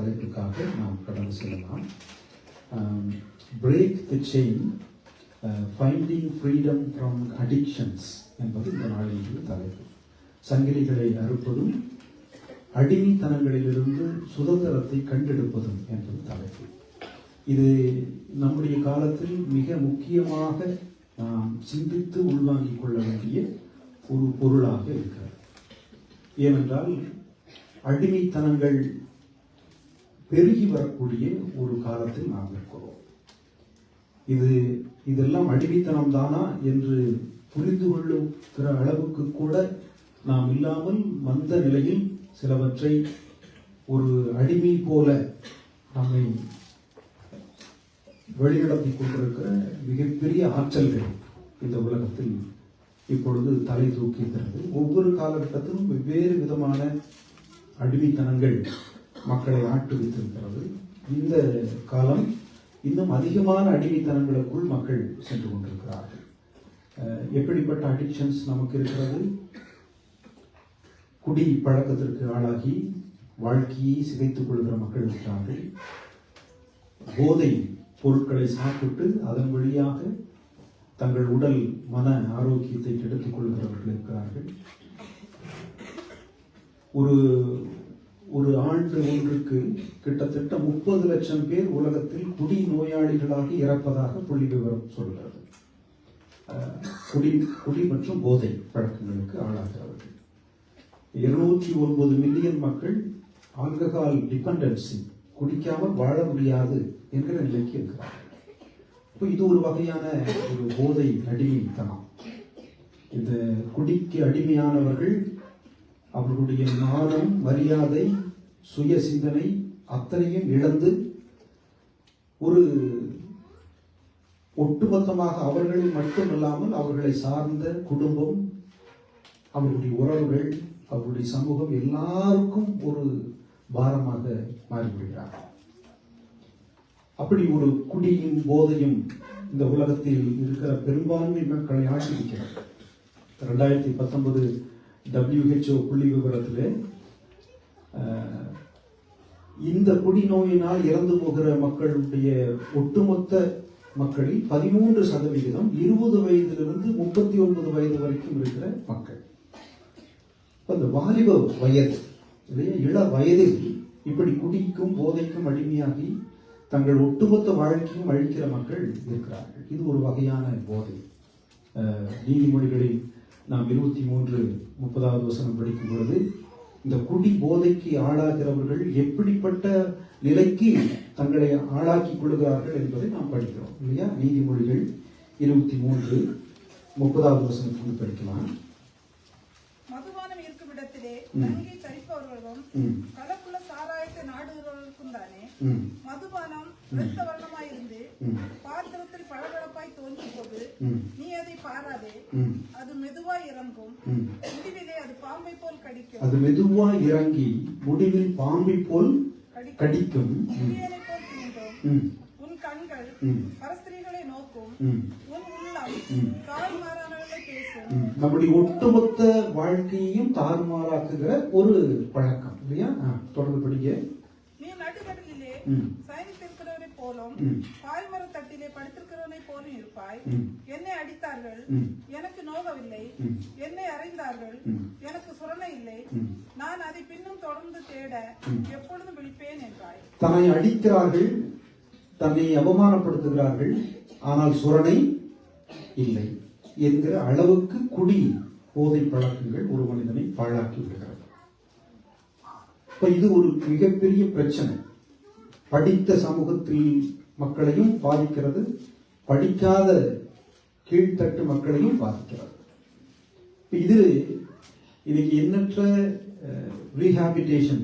தலைப்புக்காக நாம் கடந்து செல்லலாம். Break the chain, finding freedom from addictions என்பது இந்த நாளினுடைய தலைப்பு. சங்கிலிகளை அறுப்பதும் அடிமைத்தனங்களிலிருந்து சுதந்திரத்தை கண்டெடுப்பதும் என்பது தலைப்பு. இது நம்முடைய காலத்தில் மிக முக்கியமாக நாம் சிந்தித்து உள்வாங்கிக் கொள்ள வேண்டிய ஒரு பொருளாக இருக்கிறது. ஏனென்றால் அடிமைத்தனங்கள் பெருகி வரக்கூடிய ஒரு காலத்தில் நாம் இருக்கிறோம். இதெல்லாம் அடிமைத்தனம் தானா என்று புரிந்து கொள்ளுகிற அளவுக்கு கூட நாம் இல்லாமல் வந்த நிலையில் சிலவற்றை ஒரு அடிமை போல நம்மை வழிநடத்தி கொண்டிருக்கிற மிகப்பெரிய ஆற்றல்கள் இந்த உலகத்தில் இப்பொழுது தலை தூக்குகிறது. ஒவ்வொரு காலகட்டத்திலும் வெவ்வேறு விதமான அடிமைத்தனங்கள் மக்களை ஆட்டுவித்திருக்கிறது. இந்த காலம் இன்னும் அதிகமான அடிமைத்தனங்களுக்குள் மக்கள் சென்று கொண்டிருக்கிறார்கள். எப்படிப்பட்ட அடிக்ஷன்ஸ் நமக்கு இருக்கிறது? குடி பழக்கத்திற்கு ஆளாகி வாழ்க்கையை சிதைத்துக் கொள்கிற மக்கள் இருக்கிறார்கள். போதை பொருட்களை சாப்பிட்டு அதன் வழியாக தங்கள் உடல் மன ஆரோக்கியத்தை கெடுத்துக் கொள்கிறவர்கள் இருக்கிறார்கள். ஒரு ஆண்டு ஒன்றுக்கு கிட்டத்தட்ட 30 லட்சம் பேர் உலகத்தில் குடி நோயாளிகளாக இறப்பதாக புள்ளி விவரம் சொல்கிறது. குடி மற்றும் போதை பழக்கங்களுக்கு ஆளாகிறவர்கள். 209 மில்லியன் மக்கள் ஆல்கஹால் டிபெண்டன்சி, குடிக்காமல் வாழ முடியாது என்கிற நிலைக்கு இருக்கிறார்கள். இது ஒரு வகையான ஒரு போதை அடிமைத்தனம். இந்த குடிக்கு அடிமையானவர்கள் அவர்களுடைய மானம், மரியாதை, சுய சிந்தனை அத்தனையும் இழந்து ஒரு ஒட்டுமொத்தமாக அவர்களை மட்டுமல்லாமல் அவர்களை சார்ந்த குடும்பம், அவர்களுடைய உறவுகள், அவருடைய சமூகம் எல்லாருக்கும் ஒரு பாரமாக மாறிவிடுகிறார்கள். அப்படி ஒரு குடியும் போதையும் இந்த உலகத்தில் இருக்கிற பெரும்பான்மை மக்களை ஆக்கிரமிக்கிறது. 2019 WHO புள்ளி விவரத்திலே இந்த குடிநோயினால் இறந்து போகிற மக்களுடைய ஒட்டுமொத்த மக்களில் 13% 20 வயதிலிருந்து 39 வயது வரைக்கும் இருக்கிற மக்கள். அந்த வாலிப வயது, இள வயதில் இப்படி குடிக்கும் போதைக்கும் அடிமையாகி தங்கள் ஒட்டுமொத்த வாழ்க்கையும் அழிக்கிற மக்கள் இருக்கிறார்கள். இது ஒரு வகையான போதை. நீதிமொழிகளில் நாம் 23:30 வசனம் படிக்கும் பொழுது இந்த குடி போதைக்கு ஆளாகிறவர்கள் எப்படிப்பட்ட நிலைக்கு தங்களை ஆளாக்கிக் கொள்கிறார்கள் என்பதை நாம் படிக்கிறோம் இல்லையா? நீதிமொழிகள் 23:30 வசனத்தில் படிக்கலாம். மதுபானம் இருக்கும் இடத்திலே நங்கை தரிப்பவர்களும் கலப்புள்ள சாராயத்தை நாடுகிறவர்களுக்கும் தானே மதுபானம் இரத்த வர்ணமாயிருந்து பாத்திரத்தில் பளபளப்பாய் தோன்றும் போது நீ அதை பாராதே, அது மெதுவாய் இறங்கும், முடிவிலே அது பாம்பை போல் கடிக்கும். அது மெதுவாய் இறங்கி முடிவில் பாம்பை போல் கடிக்கும். சூரியனை போல் தீண்டும். உன் கண்கள் பரஸ்திரீகளை நோக்கும். உன் உள்ளம் தாறுமாறானவர்களை பேசும். நம்முடைய ஒட்டுமொத்த வாழ்க்கையையும் தாறுமாறாக்குகிற ஒரு பழக்கம் இல்லையா? தொடர்ந்து படிக்க. நீ நடுக்கடலிலே சயனித்திருக்கிறவரை போலும் பாய்மர தட்டிலே படுத்திருக்கிறவனை போலும் இருப்பாய். என்னை அடித்தார்கள், எனக்கு நோகவில்லை. என்னை அறைந்தார்கள், எனக்கு சுரணை இல்லை. நான் அதை பின்னும் தொடர்ந்து தேட எப்பொழுதும் விழிப்பேன் என்றாய். தன்னை அடிக்கிறார்கள், தன்னை அவமானப்படுத்துகிறார்கள், ஆனால் சுரணை இல்லை என்கிற அளவுக்கு குடி போதை பழக்கங்கள் ஒரு மனிதனை பாழாக்கி விடுகிறது. இது ஒரு மிகப்பெரிய பிரச்சனை. படித்த சமூகத்தில் மக்களையும் பாதிக்கிறது, படிக்காத கீழ்த்தட்டு மக்களையும் பாதிக்கிறது. இன்னைக்கு எண்ணற்ற ரீஹாபிலிட்டேஷன்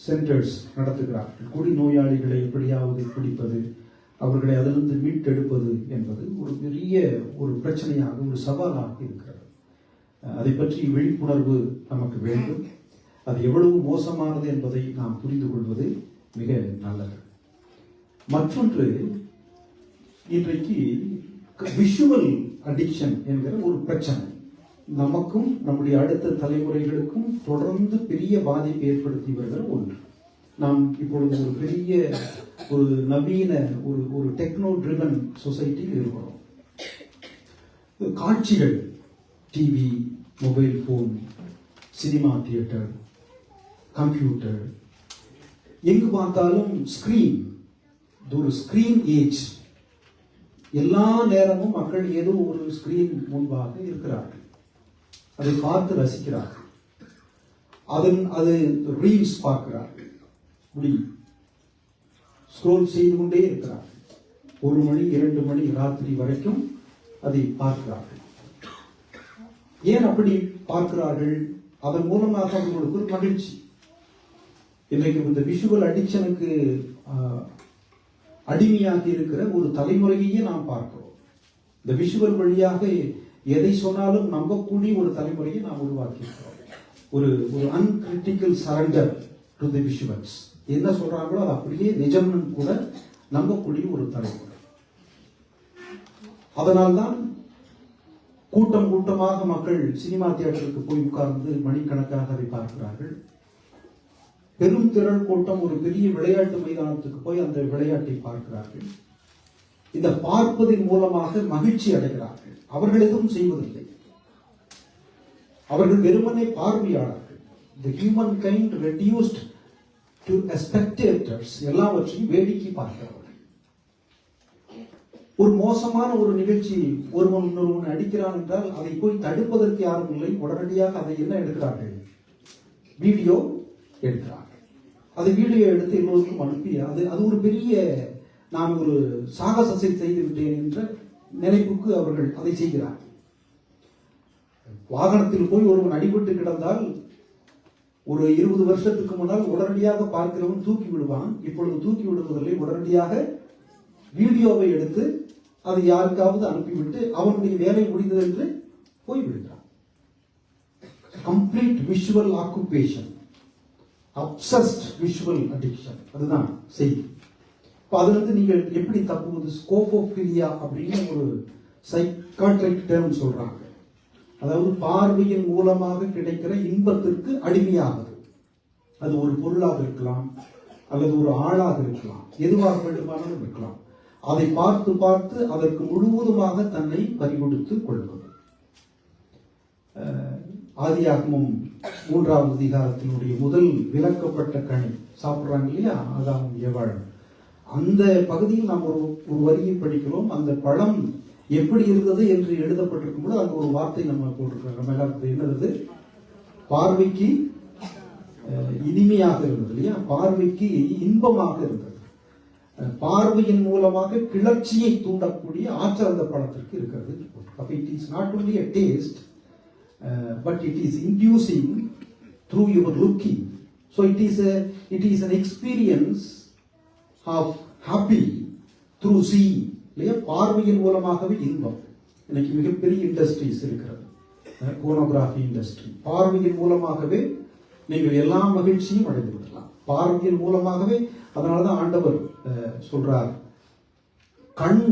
சென்டர்ஸ் நடத்துகிறார்கள். குடி நோயாளிகளை எப்படியாவது பிடிப்பது, அவர்களை அதிலிருந்து மீட்டெடுப்பது என்பது ஒரு பெரிய ஒரு பிரச்சனையாக, ஒரு சவாலாக இருக்கிறது. அதை பற்றி விழிப்புணர்வு நமக்கு வேண்டும். அது எவ்வளவு மோசமானது என்பதை நாம் புரிந்து கொள்வது மிக நல்லது. மற்றொன்று, இன்றைக்கு விஷுவல் அடிக்ஷன் என்கிற ஒரு பிரச்சனை நமக்கும் நம்முடைய அடுத்த தலைமுறைகளுக்கும் தொடர்ந்து பெரிய பாதிப்பை ஏற்படுத்தி வருகிற ஒன்று. நாம் இப்பொழுது ஒரு பெரிய ஒரு நவீன ஒரு டெக்னோ ட்ரிவன் சொசைட்டியில் இருக்கிறோம். காட்சிகள், TV, mobile phone, cinema theatre, computer, எங்கு பார்த்தாலும் ஸ்கிரீன், ஒரு ஸ்கிரீன் ஏஜ். எல்லா நேரமும் மக்கள் ஏதோ ஒரு ஸ்கிரீன் முன்பாக இருக்கிறார்கள், அதை பார்த்து ரசிக்கிறார்கள், அது ரீல்ஸ் பார்க்கிறார்கள், ஸ்க்ரோல் செய்து கொண்டே இருக்கிறார்கள். 1 மணி 2 மணி ராத்திரி வரைக்கும் அதை பார்க்கிறார்கள். ஏன் அப்படி பார்க்கிறார்கள்? அதன் மூலமாக அவர்களுக்கு ஒரு மகிழ்ச்சி. இன்றைக்கு இந்த விஷுவல் அடிக்ஷனுக்கு அடிமையாகி இருக்கிற ஒரு தலைமுறையே நாம் பார்க்கிறோம். இந்த விஷுவல் வழியாக எதை சொன்னாலும் நம்பக்கூடிய ஒரு தலைமுறையை நாம் உருவாக்கி இருக்கிறோம். ஒரு அன்கிரிட்டிக்கல் சரண்டர் டு தி விஷுவல்ஸ். என்ன சொல்றாங்களோ அது அப்படியே நிஜம்னு கூட நம்பக்கூடிய ஒரு தலைமுறை. அதனால்தான் கூட்டம் கூட்டமாக மக்கள் சினிமா தியேட்டருக்கு போய் உட்கார்ந்து மணிக்கணக்காக அதை பார்க்கிறார்கள். பெரும் திரள் கூட்டம் ஒரு பெரிய விளையாட்டு மைதானத்துக்கு போய் அந்த விளையாட்டை பார்க்கிறார்கள். இந்த பார்ப்பதின் மூலமாக மகிழ்ச்சி அடைகிறார்கள். அவர்கள் எதுவும் செய்வதில்லை, அவர்கள் வெறுமனே பார்வையாளர்கள். The human kind reduced to spectators. எல்லாவற்றையும் வேடிக்கை பார்க்கிறவர்கள். ஒரு மோசமான ஒரு நிகழ்ச்சி ஒருவன் இன்னொருவன் அடிக்கிறான் என்றால் அதை போய் தடுப்பதற்கு யாரும் இல்லை. உடனடியாக அதை என்ன எடுக்கிறார்கள்? வீடியோ எடுக்கிறார்கள். அதை வீடியோ எடுத்து எல்லோருக்கும் அனுப்பி அது ஒரு பெரிய நான் ஒரு சாகசத்தை செய்து விட்டேன் என்ற நினைப்புக்கு அவர்கள் அதை செய்கிறார்கள். வாகனத்தில் போய் ஒருவன் அடிபட்டு கிடந்தால் ஒரு 20 வருஷத்துக்கு முன்னால் உடனடியாக பார்க்கிறவன் தூக்கி விடுவான். இப்பொழுது தூக்கி விடுவதில்லை, உடனடியாக வீடியோவை எடுத்து அதை யாருக்காவது அனுப்பிவிட்டு அவனுடைய வேலை முடிந்தது என்று போய்விடுகிறான். Complete visual occupation, obsessed visual addiction, அதுதான் செய்தி. இப்போ அதிலிருந்து நீங்கள் எப்படி தப்புவது? ஸ்கோபோபிலியா அப்படின்னு ஒரு சைக்காட்ரிக் டேர்ம் சொல்றாங்க. அதாவது பார்வையின் மூலமாக கிடைக்கிற இன்பத்திற்கு அடிமையாகுது. அது ஒரு பொருளாக இருக்கலாம், அல்லது ஒரு ஆளாக இருக்கலாம், எதுவாக வேண்டுமானாலும் இருக்கலாம். அதை பார்த்து பார்த்து அதற்கு முழுவதுமாக தன்னை பறிகொடுத்துக் கொள்வது. ஆதியாகமம் 3ஆம் அதிகாரத்தினுடைய முதல் விலக்கப்பட்ட கனி சாப்பிடுறாங்க இல்லையா, ஆதாம் ஏவாள். அந்த பகுதியில் நாம் ஒரு வரியை படிக்கிறோம். அந்த பழம் எப்படி இருந்தது என்று எழுதப்பட்டிருக்கும் போது அங்க ஒரு வார்த்தை நம்ம போட்டிருக்கிறோம். என்னது? பார்வைக்கு இனிமையாக இருந்தது இல்லையா, பார்வைக்கு இன்பமாக இருந்தது. பார்வையின் மூலமாக கிளர்ச்சியை தூண்டக்கூடிய ஆற்றல் அந்த பழத்திற்கு இருக்கிறது. It is not only a taste, but it is inducing through your looking. So it is an experience of happy through seeing. இல்லையா, பார்வையின் மூலமாகவே இன்பம். இன்னைக்கு மிகப்பெரிய இண்டஸ்ட்ரீஸ் இருக்கிறது, போனோகிராஃபி இண்டஸ்ட்ரி. பார்வையின் மூலமாகவே நீங்கள் எல்லா மகிழ்ச்சியும் அடைந்து விடலாம், பார்வையின் மூலமாகவே. அதனாலதான் ஆண்டவர் சொல்றார், கண்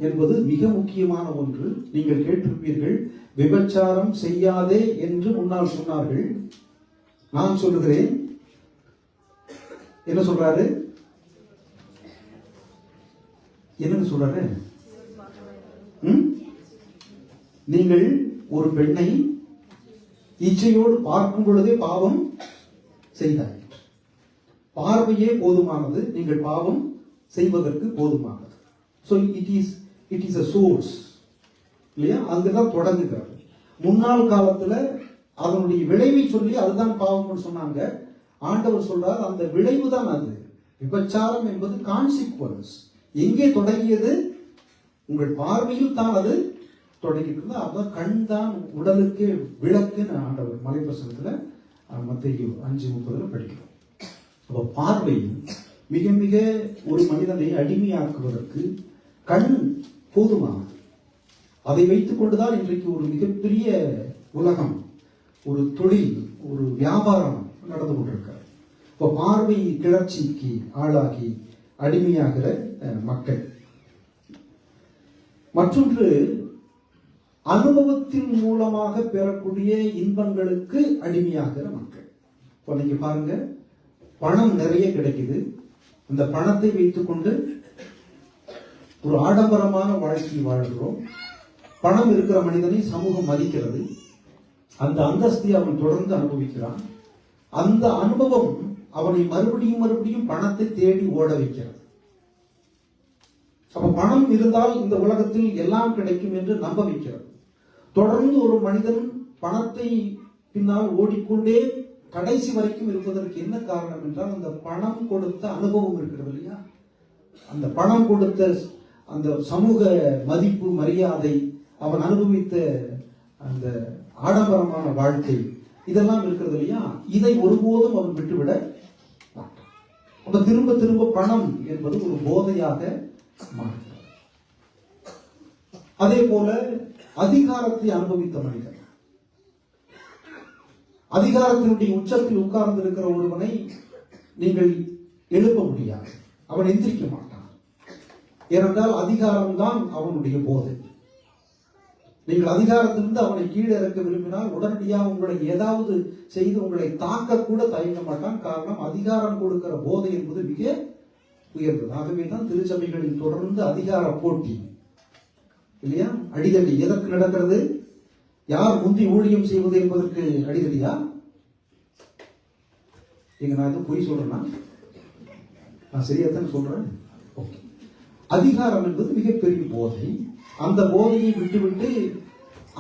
என்பது மிக முக்கியமான ஒன்று. நீங்கள் கேட்டிருப்பீர்கள், விபச்சாரம் செய்யாதே என்று முன்னால் சொன்னார்கள். நான் சொல்லுகிறேன், என்ன சொல்றாரு? என்னன்னு சொல்றாரு? நீங்கள் ஒரு பெண்ணை இச்சையோடு பார்க்கும் பொழுதே பாவம் செய்தார். பார்வையே போதுமானது, நீங்கள் பாவம் செய்வதற்கு போதுமானது. So it is a source இல்லையா, அங்குதான் தொடங்குகிறது. முன்னாள் காலத்துல அதனுடைய விளைவை சொல்லி அதுதான் பாவம்னு சொன்னாங்க. ஆண்டவர் சொல்றார், அந்த விளைவு தான் அது. விபச்சாரம் என்பது கான்சிக்வன்ஸ். எங்கே தொடங்கியது? உங்கள் பார்வையில் தான் அது தொடங்கிட்டு. அப்ப கண் தான் உடலுக்கு விளக்குன்னு ஆண்டவர் மலைப்பிரசனத்துல மத்தேயு 5:30 படிக்கிறோம். அப்ப பார்வை மிக மிக ஒரு மனிதனை அடிமையாக்குவதற்கு கண் போதுமானது. அதை வைத்துக் கொண்டுதான் இன்றைக்கு ஒரு மிகப்பெரிய உலகம், ஒரு தொழில், ஒரு வியாபாரம் நடந்து கொண்டிருக்கிறது. இப்ப பார்வை கிளர்ச்சிக்கு ஆளாகி அடிமையாகிற மக்கள். மற்றொன்று, அனுபவத்தின் மூலமாக பெறக்கூடிய இன்பங்களுக்கு அடிமையாகிற மக்கள். இப்போ நீங்க பாருங்க, பணம் நிறைய கிடைக்குது. அந்த பணத்தை வைத்துக்கொண்டு ஒரு ஆடம்பரமான வாழ்க்கை வாழ்கிறோம். பணம் இருக்கிற மனிதனை சமூகம் மதிக்கிறது. அந்த அந்தஸ்தை அவன் தொடர்ந்து அனுபவிக்கிறான். அந்த அனுபவம் அவனை மறுபடியும் மறுபடியும் பணத்தை தேடி ஓட வைக்கிறது. அப்ப பணம் இருந்தால் இந்த உலகத்தில் எல்லாம் கிடைக்கும் என்று நம்ப வைக்கிறது. தொடர்ந்து ஒரு மனிதன் பணத்தை பின்னால் ஓடிக்கொண்டே கடைசி வரைக்கும் இருப்பதற்கு என்ன காரணம் என்றால், அந்த பணம் கொடுத்த அனுபவம் இருக்கிறது இல்லையா? அந்த பணம் கொடுத்த அந்த சமூக மதிப்பு, மரியாதை, அவன் அனுபவித்த அந்த ஆடம்பரமான வாழ்க்கை, இதெல்லாம் இருக்கிறது இல்லையா? இதை ஒருபோதும் அவன் விட்டுவிட மாட்டான். அப்ப திரும்ப திரும்ப பணம் என்பது ஒரு போதையாக மாறுகிறது. அதே போல அதிகாரத்தை அனுபவித்த மனிதன், அதிகாரத்தினுடைய உச்சத்தில் உட்கார்ந்து இருக்கிற ஒருவனை நீங்கள் எழுப்ப முடியாது. அவன் எந்திரிக்க மாட்டான். ஏனென்றால் அதிகாரம்தான் அவனுடைய போதை. நீங்கள் அதிகாரத்திலிருந்து அவனை கீழே இறக்க விரும்பினால் உடனடியாக உங்களை ஏதாவது செய்து உங்களை தாக்க கூட தயங்க மாட்டான். காரணம், அதிகாரம் கொடுக்கிற போதை என்பது மிக உயர்ந்தது. ஆகவேதான் திருச்சபைகளில் தொடர்ந்து அதிகார போட்டி இல்லையா? அடிதடி எதற்கு நடக்கிறது? யார் முந்தி ஊழியம் செய்வது என்பதற்கு அடிதடியா? எங்க நான் எதுவும் பொய் சொல்றேன்னா? நான் சரியாத்தான் சொல்றேன். அதிகாரம் என்பது மிகப்பெரிய போதை. அந்த போதையை விட்டுவிட்டு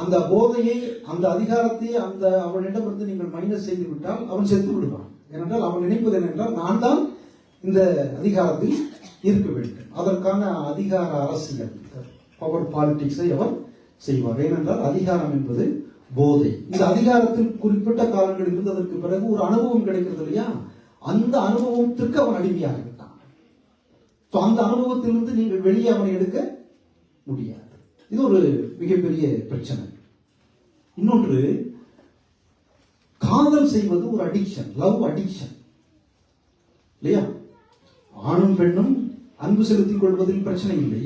அந்த போதையை, அந்த அதிகாரத்தை அந்த அவனிடமிருந்து நீங்கள் மைனஸ் செய்து விட்டால் அவன் செத்து விடுவான். ஏனென்றால் அவன் நினைப்பது என்னென்றால், நான் தான் இந்த அதிகாரத்தில் இருக்க வேண்டும். அதற்கான அதிகார அரசியல், பவர் பாலிடிக்ஸை அவர் செய்வார். ஏனென்றால் அதிகாரம் என்பது போதை. இந்த அதிகாரத்தில் குறிப்பிட்ட காலங்கள் இருந்ததற்கு பிறகு ஒரு அனுபவம் கிடைக்கிறது இல்லையா? அந்த அனுபவத்திற்கு அவன் அடிமையாக விட்டான். அந்த அனுபவத்திலிருந்து நீங்கள் வெளியே அவனை எடுக்க முடியாது. இது ஒரு மிகப்பெரிய பிரச்சனை. இன்னொன்று, காதல் செய்வது ஒரு அடிக்ஷன், லவ் அடிக்ஷன் இல்லையா? ஆணும் பெண்ணும் அன்பு செலுத்திக் கொள்வதில் பிரச்சனை இல்லை.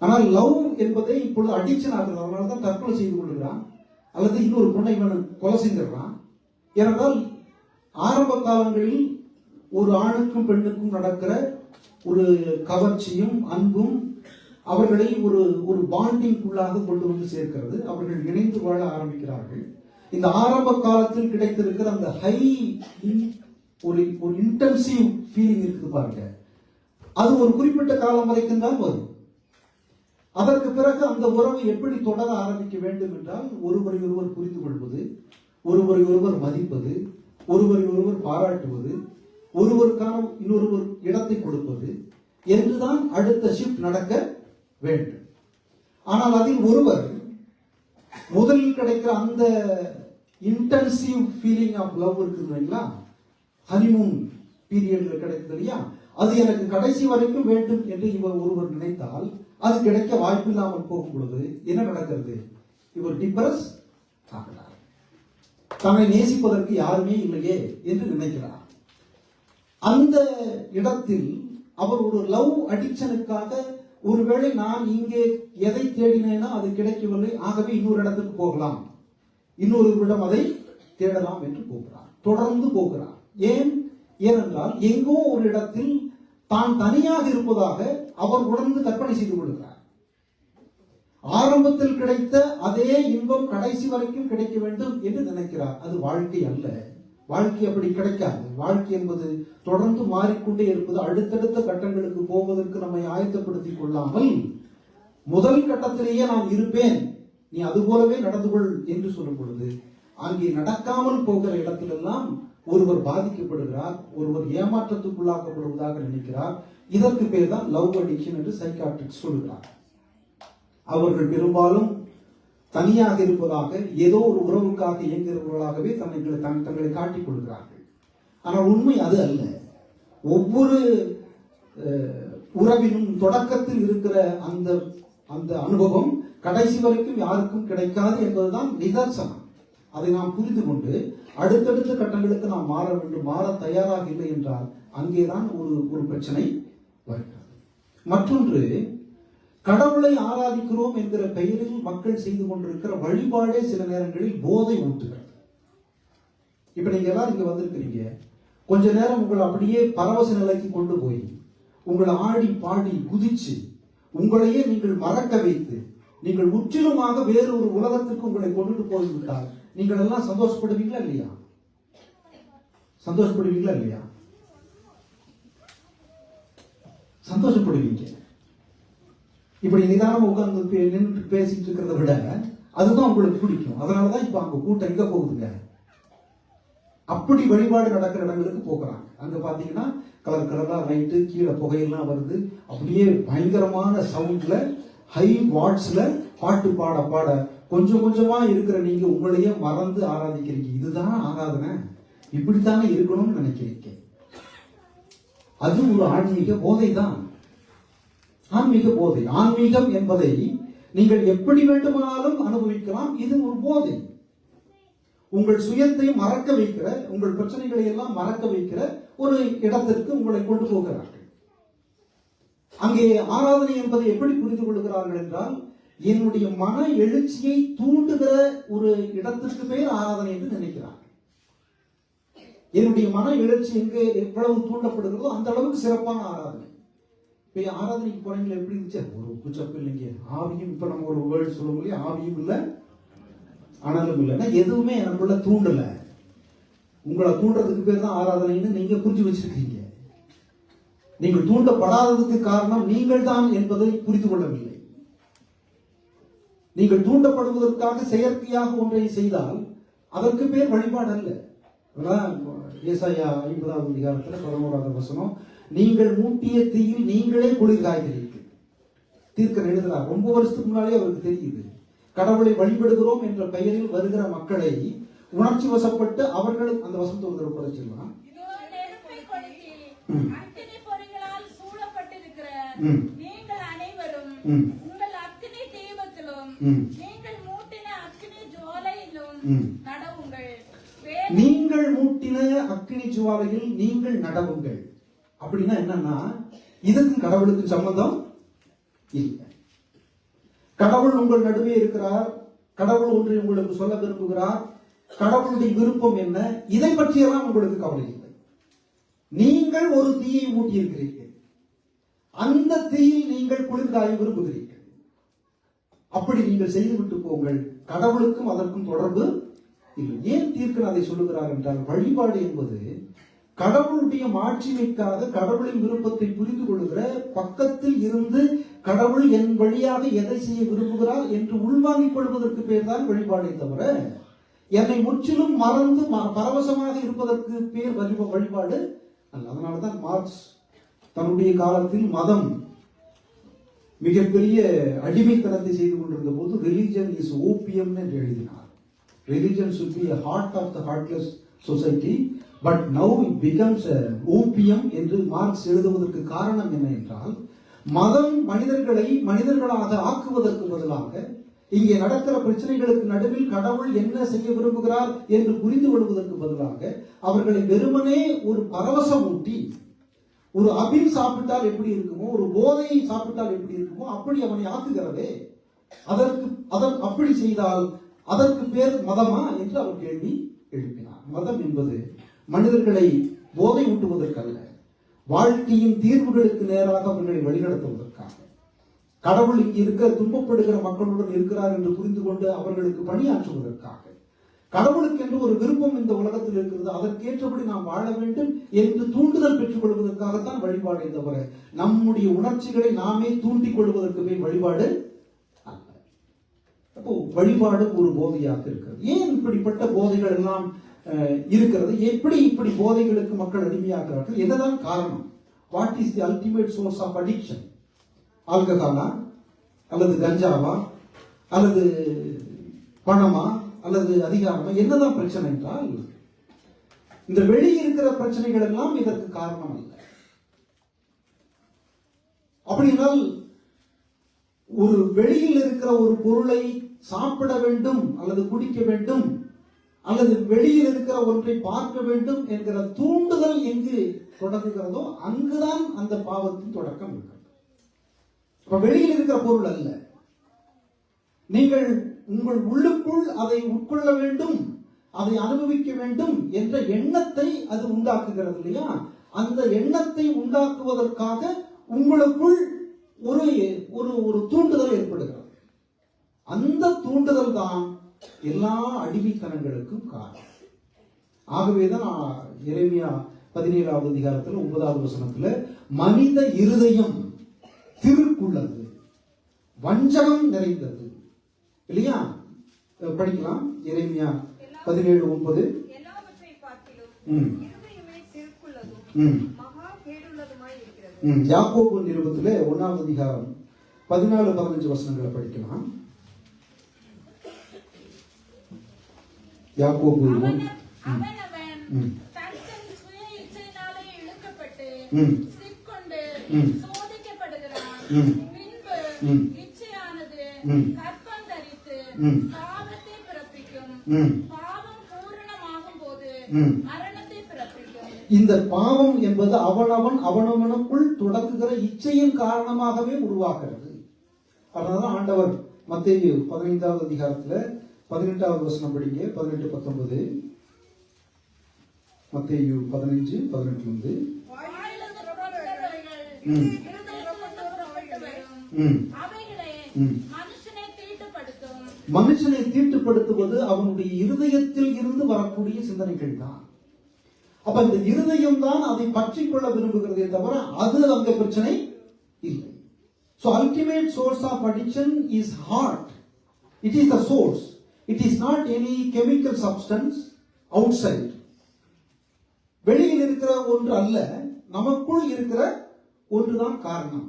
ஆனால் லவ் என்பதை இப்பொழுது அடிக்ஷன் ஆகிறது. அதனாலதான் தற்கொலை செய்து கொள்கிறான், அல்லது இன்னொரு பொண்ணை கொலை செஞ்சிடறான். ஏனென்றால் ஆரம்ப காலங்களில் ஒரு ஆணுக்கும் பெண்ணுக்கும் நடக்கிற ஒரு கவர்ச்சியும் அன்பும் அவர்களை ஒரு ஒரு பாண்டிங்குள்ளாக கொண்டு வந்து சேர்க்கிறது. அவர்கள் இணைந்து வாழ ஆரம்பிக்கிறார்கள். இந்த ஆரம்ப காலத்தில் கிடைத்திருக்கிற அந்த ஹை ஒரு இன்டென்சிவ் ஃபீலிங் இருக்குது பாருங்க, அது ஒரு குறிப்பிட்ட காலம் வரைக்கும் தான் வரும். அதற்கு பிறகு அந்த உறவை எப்படி தொடர ஆரம்பிக்க வேண்டும் என்றால், ஒருவரை ஒருவர் புரிந்து கொள்வது, ஒருவரை ஒருவர் மதிப்பது, ஒருவரை ஒருவர் பாராட்டுவது, ஒருவருக்கான இன்னொருவர் இடத்தை கொடுப்பது என்றுதான் அடுத்த ஷிஃப்ட் நடக்க வேண்டும். ஆனால் அதில் ஒருவர் முதலில் கிடைக்கிற அந்த இன்டென்சிவ் ஃபீலிங் ஆஃப் லவ் இருக்குதுங்களா, ஹனிமூன் பீரியட்ல கிடைக்குது இல்லையா, அது எனக்கு கடைசி வரைக்கும் வேண்டும் என்று இவர் ஒருவர் நினைத்தால் அது கிடைக்க வாய்ப்பில்லாமல் போகும் பொழுது என்ன நடக்கிறது? இவர் டிப்ரஸ் ஆகிறார். தன்னை நேசிப்பதற்கு யாருமே இல்லையே என்று நினைக்கிறார். அந்த இடத்தில் அவர் ஒரு லவ் அடிக்ஷனுக்காக, ஒருவேளை நான் இங்கே எதை தேடினேனோ அது கிடைக்கவில்லை, ஆகவே இன்னொரு இடத்துக்கு போகலாம், இன்னொருவரிடம் அதை தேடலாம் என்று போகிறார். தொடர்ந்து போகிறார். ஏனென்றால் எங்கோ ஒரு இடத்தில் தான் தனியாக இருப்பதாக அவர் உணர்ந்து கற்பனை செய்து கொள்கிறார். ஆரம்பத்தில் கிடைத்த அதே இன்பம் கடைசி வரைக்கும் கிடைக்க வேண்டும் என்று நினைக்கிறார். அது வாழ்க்கை அல்ல. வாழ்க்கை அப்படி கிடைக்காது. வாழ்க்கை என்பது தொடர்ந்து மாறிக்கொண்டே இருப்பது. அடுத்தடுத்த கட்டங்களுக்கு போவதற்கு நம்மை ஆயத்தப்படுத்திக் கொள்ளாமல், முதல் கட்டத்திலேயே நான் இருப்பேன், நீ அது போலவே நடந்து கொள் என்று சொல்லும் பொழுது அங்கே நடக்காமல் போகிற இடத்திலெல்லாம் ஒருவர் பாதிக்கப்படுகிறார், ஒருவர் ஏமாற்றத்துக்குள்ளாக்கப்படுவதாக நினைக்கிறார். இதற்கு பேர் தான் லவ் அடிக்ஷன் என்று சைக்காட்ரிஸ்ட் சொல்கிறார். அவர்கள் பெரும்பாலும் தனியாக இருப்பதாக, ஏதோ ஒரு உறவுக்காக இயங்குகிறவர்களாகவே தங்களை காட்டிக் கொள்கிறார்கள். ஆனால் உண்மை அது அல்ல. ஒவ்வொரு உறவினும் தொடக்கத்தில் இருக்கிற அந்த அந்த அனுபவம் கடைசி வரைக்கும் யாருக்கும் கிடைக்காது என்பதுதான் நிதர்சனம். அதை நாம் புரிந்து கொண்டு அடுத்தடுத்த கட்டங்களுக்கு நாம் மாற வேண்டும். மாற தயாராக இல்லை என்றால் அங்கேதான் ஒரு பிரச்சனை வருகிறது. மற்றொன்று, கடவுளை ஆராதிக்கிறோம் என்கிற பெயரில் மக்கள் செய்து கொண்டிருக்கிற வழிபாடே சில நேரங்களில் போதை ஊட்டுகிறது. இப்ப நீங்க எல்லாரும் இங்க வந்திருக்கிறீங்க, கொஞ்ச நேரம் உங்களை அப்படியே பரவச நிலைக்கு கொண்டு போய் உங்களை ஆடி பாடி குதிச்சு உங்களையே நீங்கள் மறக்க வைத்து நீங்கள் முற்றிலுமாக வேறு ஒரு உலகத்திற்கு உங்களை கொண்டுட்டு போய்விட்டால் நீங்கள் எல்லாம் சந்தோஷப்படுவீங்களா இல்லையா? சந்தோஷப்படுவீங்களா இல்லையா? சந்தோஷப்படுவீங்க. இப்படி நிதானமா உட்கார்ந்து நின்று பேசிட்டு இருக்கிறத விட அதுதான் உங்களுக்கு பிடிக்கும். அதனாலதான் இப்ப அங்க கூட்டம் எங்க போகுதுங்க, அப்படி வழிபாடு நடக்கிற இடங்களுக்கு போகிறாங்க. அங்க பாத்தீங்கன்னா கலர் கலரா லைட்டு, கீழே புகையெல்லாம் வருது, அப்படியே பயங்கரமான சவுண்ட்ல ஹை வாட்ஸ்ல பாட்டு பாட பாட கொஞ்சம் கொஞ்சமா இருக்கிற நீங்க உங்களையே மறந்து ஆராதிக்கிறீங்க. இதுதான் ஆராதனை, இப்படித்தானே இருக்கணும்னு நினைக்கிறீங்க. அது ஒரு ஆன்மீக போதை தான். ஆன்மீக போதை. ஆன்மீகம் என்பதை நீங்கள் எப்படி வேண்டுமானாலும் அனுபவிக்கலாம். இது ஒரு போதை. உங்கள் சுயத்தை மறக்க வைக்கிற, உங்கள் பிரச்சனைகளை எல்லாம் மறக்க வைக்கிற ஒரு இடத்திற்கு உங்களை கொண்டு போகிறார்கள். அங்கே ஆராதனை என்பதை எப்படி புரிந்து கொள்கிறார்கள் என்றால், என்னுடைய மன எழுச்சியை தூண்டுகிற ஒரு இடத்திற்கு பெயர் ஆராதனை என்று நினைக்கிறார்கள். என்னுடைய மன எழுச்சி எங்கே எவ்வளவு தூண்டப்படுகிறதோ அந்த அளவுக்கு சிறப்பான ஆராதனை. இப்ப ஆராதனைக்கு போறீங்களா, எப்படி இருந்துச்சு? ஒரு உப்புச்சப்பு இல்லைங்க. ஆவியும், இப்ப நம்ம ஒரு வேர்டு சொல்லுவோம் இல்லையா, ஆவியும் இல்லை ஆனாலும் இல்லைன்னா எதுவுமே நமக்குள்ள தூண்டல. உங்களை தூண்டுறதுக்கு பேர் தான் ஆராதனைன்னு நீங்க புரிஞ்சு வச்சிருக்கீங்க. நீங்கள் தூண்டப்படாததுக்கு காரணம் நீங்கள் தான் என்பதை புரிந்து கொள்ளவில்லை. நீங்கள் தூண்டப்படுவதற்காக செயற்கையாக ஒன்றை செய்தால் அதற்கு பேர் வழிபாடு அல்ல. ஏசாயா 50வது அதிகாரத்தில் 11வது வசனம், நீங்கள் மூட்டிய தீயில் நீங்களே குளிர் காய்கிறீர்கள். தீர்க்க எழுதுறார். ரொம்ப வருஷத்துக்கு முன்னாலே அவருக்கு தெரியுது, கடவுளை வழிபடுகிறோம் என்ற பெயரில் வருகிற மக்களை உணர்ச்சி வசப்பட்டு அவர்கள் அந்த வசனத்தோடு குறைச்சிடலாம். நீங்கள் அனைவரும் உங்கள் அக்கினி தீபத்திலும் நீங்கள் மூட்டின அக்கினி ஜுவாலையிலும் நடவுங்கள். நீங்கள் மூட்டின அக்கினி ஜுவாலையில் நீங்கள் நடவுங்கள். அப்படின்னா என்னன்னா, இதுக்கும் கடவுளுக்கு சம்பந்தம் இல்லை. கடவுள் உங்கள் நடுவே இருக்கிறார். கடவுள் ஒன்றை உங்களுக்கு சொல்ல விரும்புகிறார். கடவுளுடைய விருப்பம் என்ன, இதை பற்றியெல்லாம் உங்களுக்கு கவலை இல்லை. நீங்கள் ஒரு தீயை மூட்டி இருக்கிறீர்கள். அந்த தீயில் நீங்கள் குளிர்காய விரும்புகிறீர்கள். அப்படி நீங்கள் செய்துவிட்டு போங்கள். கடவுளுக்கும் அதற்கும் தொடர்பு இல்லை. ஏன் தீர்க்கன் அதை சொல்லுகிறார் என்றால், வழிபாடு என்பது கடவுளுடைய மாட்சிமைக்காக கடவுளின் விருப்பத்தை புரிந்து கொள்கிற, பக்கத்தில் இருந்து கடவுள் என் வழியாக எதை செய்ய விரும்புகிறார் என்று உள்வாங்கிக் கொள்வதற்கு பேர் தான் வழிபாடே தவிர, என்னை முற்றிலும் மறந்து பரவசமாக இருப்பதற்கு பேர் வழிபாடு அல்ல. அதனால்தான் மார்க்ஸ் தன்னுடைய காலத்தில் மதம் மிகப்பெரிய அடிமைத்தனத்தை செய்து கொண்டிருந்த போது ரிலிஜன் இஸ் ஓபியம் என்று எழுதினார். Religion should be a heart of the heartless society, but now it becomes a opium என்று மார்க்ஸ் எழுதுவதற்கு காரணம் என்ன என்றால், மதம் மனிதர்களை மனிதர்களாக ஆக்குவதற்கு பதிலாக இங்கே நடக்கிற பிரச்சனைகளுக்கு நடுவில் கடவுள் என்ன செய்ய விரும்புகிறார் என்று புரிந்து கொள்வதற்கு பதிலாக அவர்களை வெறுமனே ஒரு பரவசம் ஊட்டி, ஒரு அபின் சாப்பிட்டால் எப்படி இருக்குமோ, ஒரு போதையை சாப்பிட்டால் எப்படி இருக்குமோ அப்படி அவனை ஆக்குகிறதே. அப்படி செய்தால் அதற்கு பேர் மதமா என்று அவர் கேள்வி எழுப்பினார். மதம் என்பது மனிதர்களை போதை ஊட்டுவதற்கல்ல, வாழ்க்கையின் தீர்வுகளுக்கு நேராக அவர்களை வழிநடத்துவதற்காக. கடவுள் இங்கு இருக்க துன்பப்படுகிற மக்களுடன் இருக்கிறார் என்று புரிந்து கொண்டு அவர்களுக்கு பணியாற்றுவதற்காக. கடவுளுக்கு என்று ஒரு விருப்பம் இந்த உலகத்தில் இருக்கிறது, அதற்கேற்றபடி நாம் வாழ வேண்டும் என்று தூண்டுதல் பெற்றுக் கொள்வதற்காகத்தான் வழிபாடு தவிர நம்முடைய உணர்ச்சிகளை நாமே தூண்டிக் கொள்வதற்கு பேர் வழிபாடு அல்ல. அப்போ வழிபாடு ஒரு போதையாக இருக்கிறது. ஏன் இப்படிப்பட்ட போதைகள் எல்லாம் இருக்கிறது? எப்படி இப்படி போதைகளுக்கு மக்கள் அடிமையாகிறார்கள்? என்னதான் காரணம்? What is the ultimate source of addiction? ஆல்கஹாலா, அல்லது கஞ்சாவா, அல்லது பணமா, அல்லது அதிகாரமா? என்னதான் பிரச்சனை என்றால், இந்த வெளியே இருக்கிற பிரச்சனைகள் எல்லாம் இதற்கு காரணம் அல்ல. அப்படினால் ஒரு வெளியில் இருக்கிற ஒரு பொருளை சாப்பிட வேண்டும் அல்லது குடிக்க வேண்டும் அல்லது வெளியில் இருக்கிற ஒன்றை பார்க்க வேண்டும் என்கிற தூண்டுதல் எங்கு தொடங்குகிறதோ அங்குதான் அந்த பாவத்தின் தொடக்கம் இருக்கிறது. இப்ப வெளியில் இருக்கிற பொருள் அல்ல, நீங்கள் உங்கள் உள்ளுக்குள் அதை உட்கொள்ள வேண்டும் அதை அனுபவிக்க வேண்டும் என்ற எண்ணத்தை அது உண்டாக்குகிறது இல்லையா? அந்த எண்ணத்தை உண்டாக்குவதற்காக உங்களுக்குள் ஒரு ஒரு ஒரு தூண்டுதல் ஏற்படுகிறது. அந்த தூண்டுதல் தான் எல்லா அடிமைத்தனங்களுக்கும் காரணம். ஆகவேதான் எரேமியா 17வது அதிகாரத்தில் 9வது வசனத்துல மனித இருதயம் திருக்குள்ளது, வஞ்சகம் நிறைந்தது இல்லையா? படிக்கலாம். எரேமியா 17:9. எல்லாவற்றை பார்க்கிலும் இருதயமே திருக்குள்ளதும் மகா கேடுள்ளதுமாய் இருக்கிறது. யாக்கோபு நிருபத்திலே 1வது அதிகாரம் 14-15 வசனங்களை படிக்கலாம். யாக்கோபு அவனவன் தன் சுய இச்சையினாலே இழுக்கப்பட்டு சிக்கொண்டு சோதிக்கப்படுகிறான். பின்பு இச்சையானது கற்பம் தரித்து பாவத்தை பிறப்பிக்கும். பாவம் பூரணமாகும் போது மரணத்தை பிறப்பிக்கும். இந்த பாவம் என்பது அவனவனுக்குள் தொடங்குகிற இச்சையின் காரணமாகவே உருவாக்குறது. அதனாலதான் ஆண்டவர் மத்தேயு 15வது அதிகாரத்துல 18வது வசனம் படிங்க. 18-19. மத்தேயு 15:18. வாயிலிருந்து புறப்பட்டவைகள் இருதயத்திலிருந்து புறப்பட்டு வரும். அவைகளே மனுஷனை தீட்டுப்படுத்தும். மனுஷனை தீட்டுப்படுத்துவது அவனுடைய இருதயத்தில் இருந்து வரக்கூடிய சிந்தனைகள் தான். அப்ப இந்த இருதயம் தான் அதை பற்றிக் கொள்ள விரும்புகிறதே தவிர அது அங்க பிரச்சனை இல்லை. So ultimate source of addiction is heart. It is the source. It is not any chemical substance outside. வெளியில் இருக்கிற ஒன்று அல்ல, நமக்குள் இருக்கிற ஒன்றுதான் காரணம்.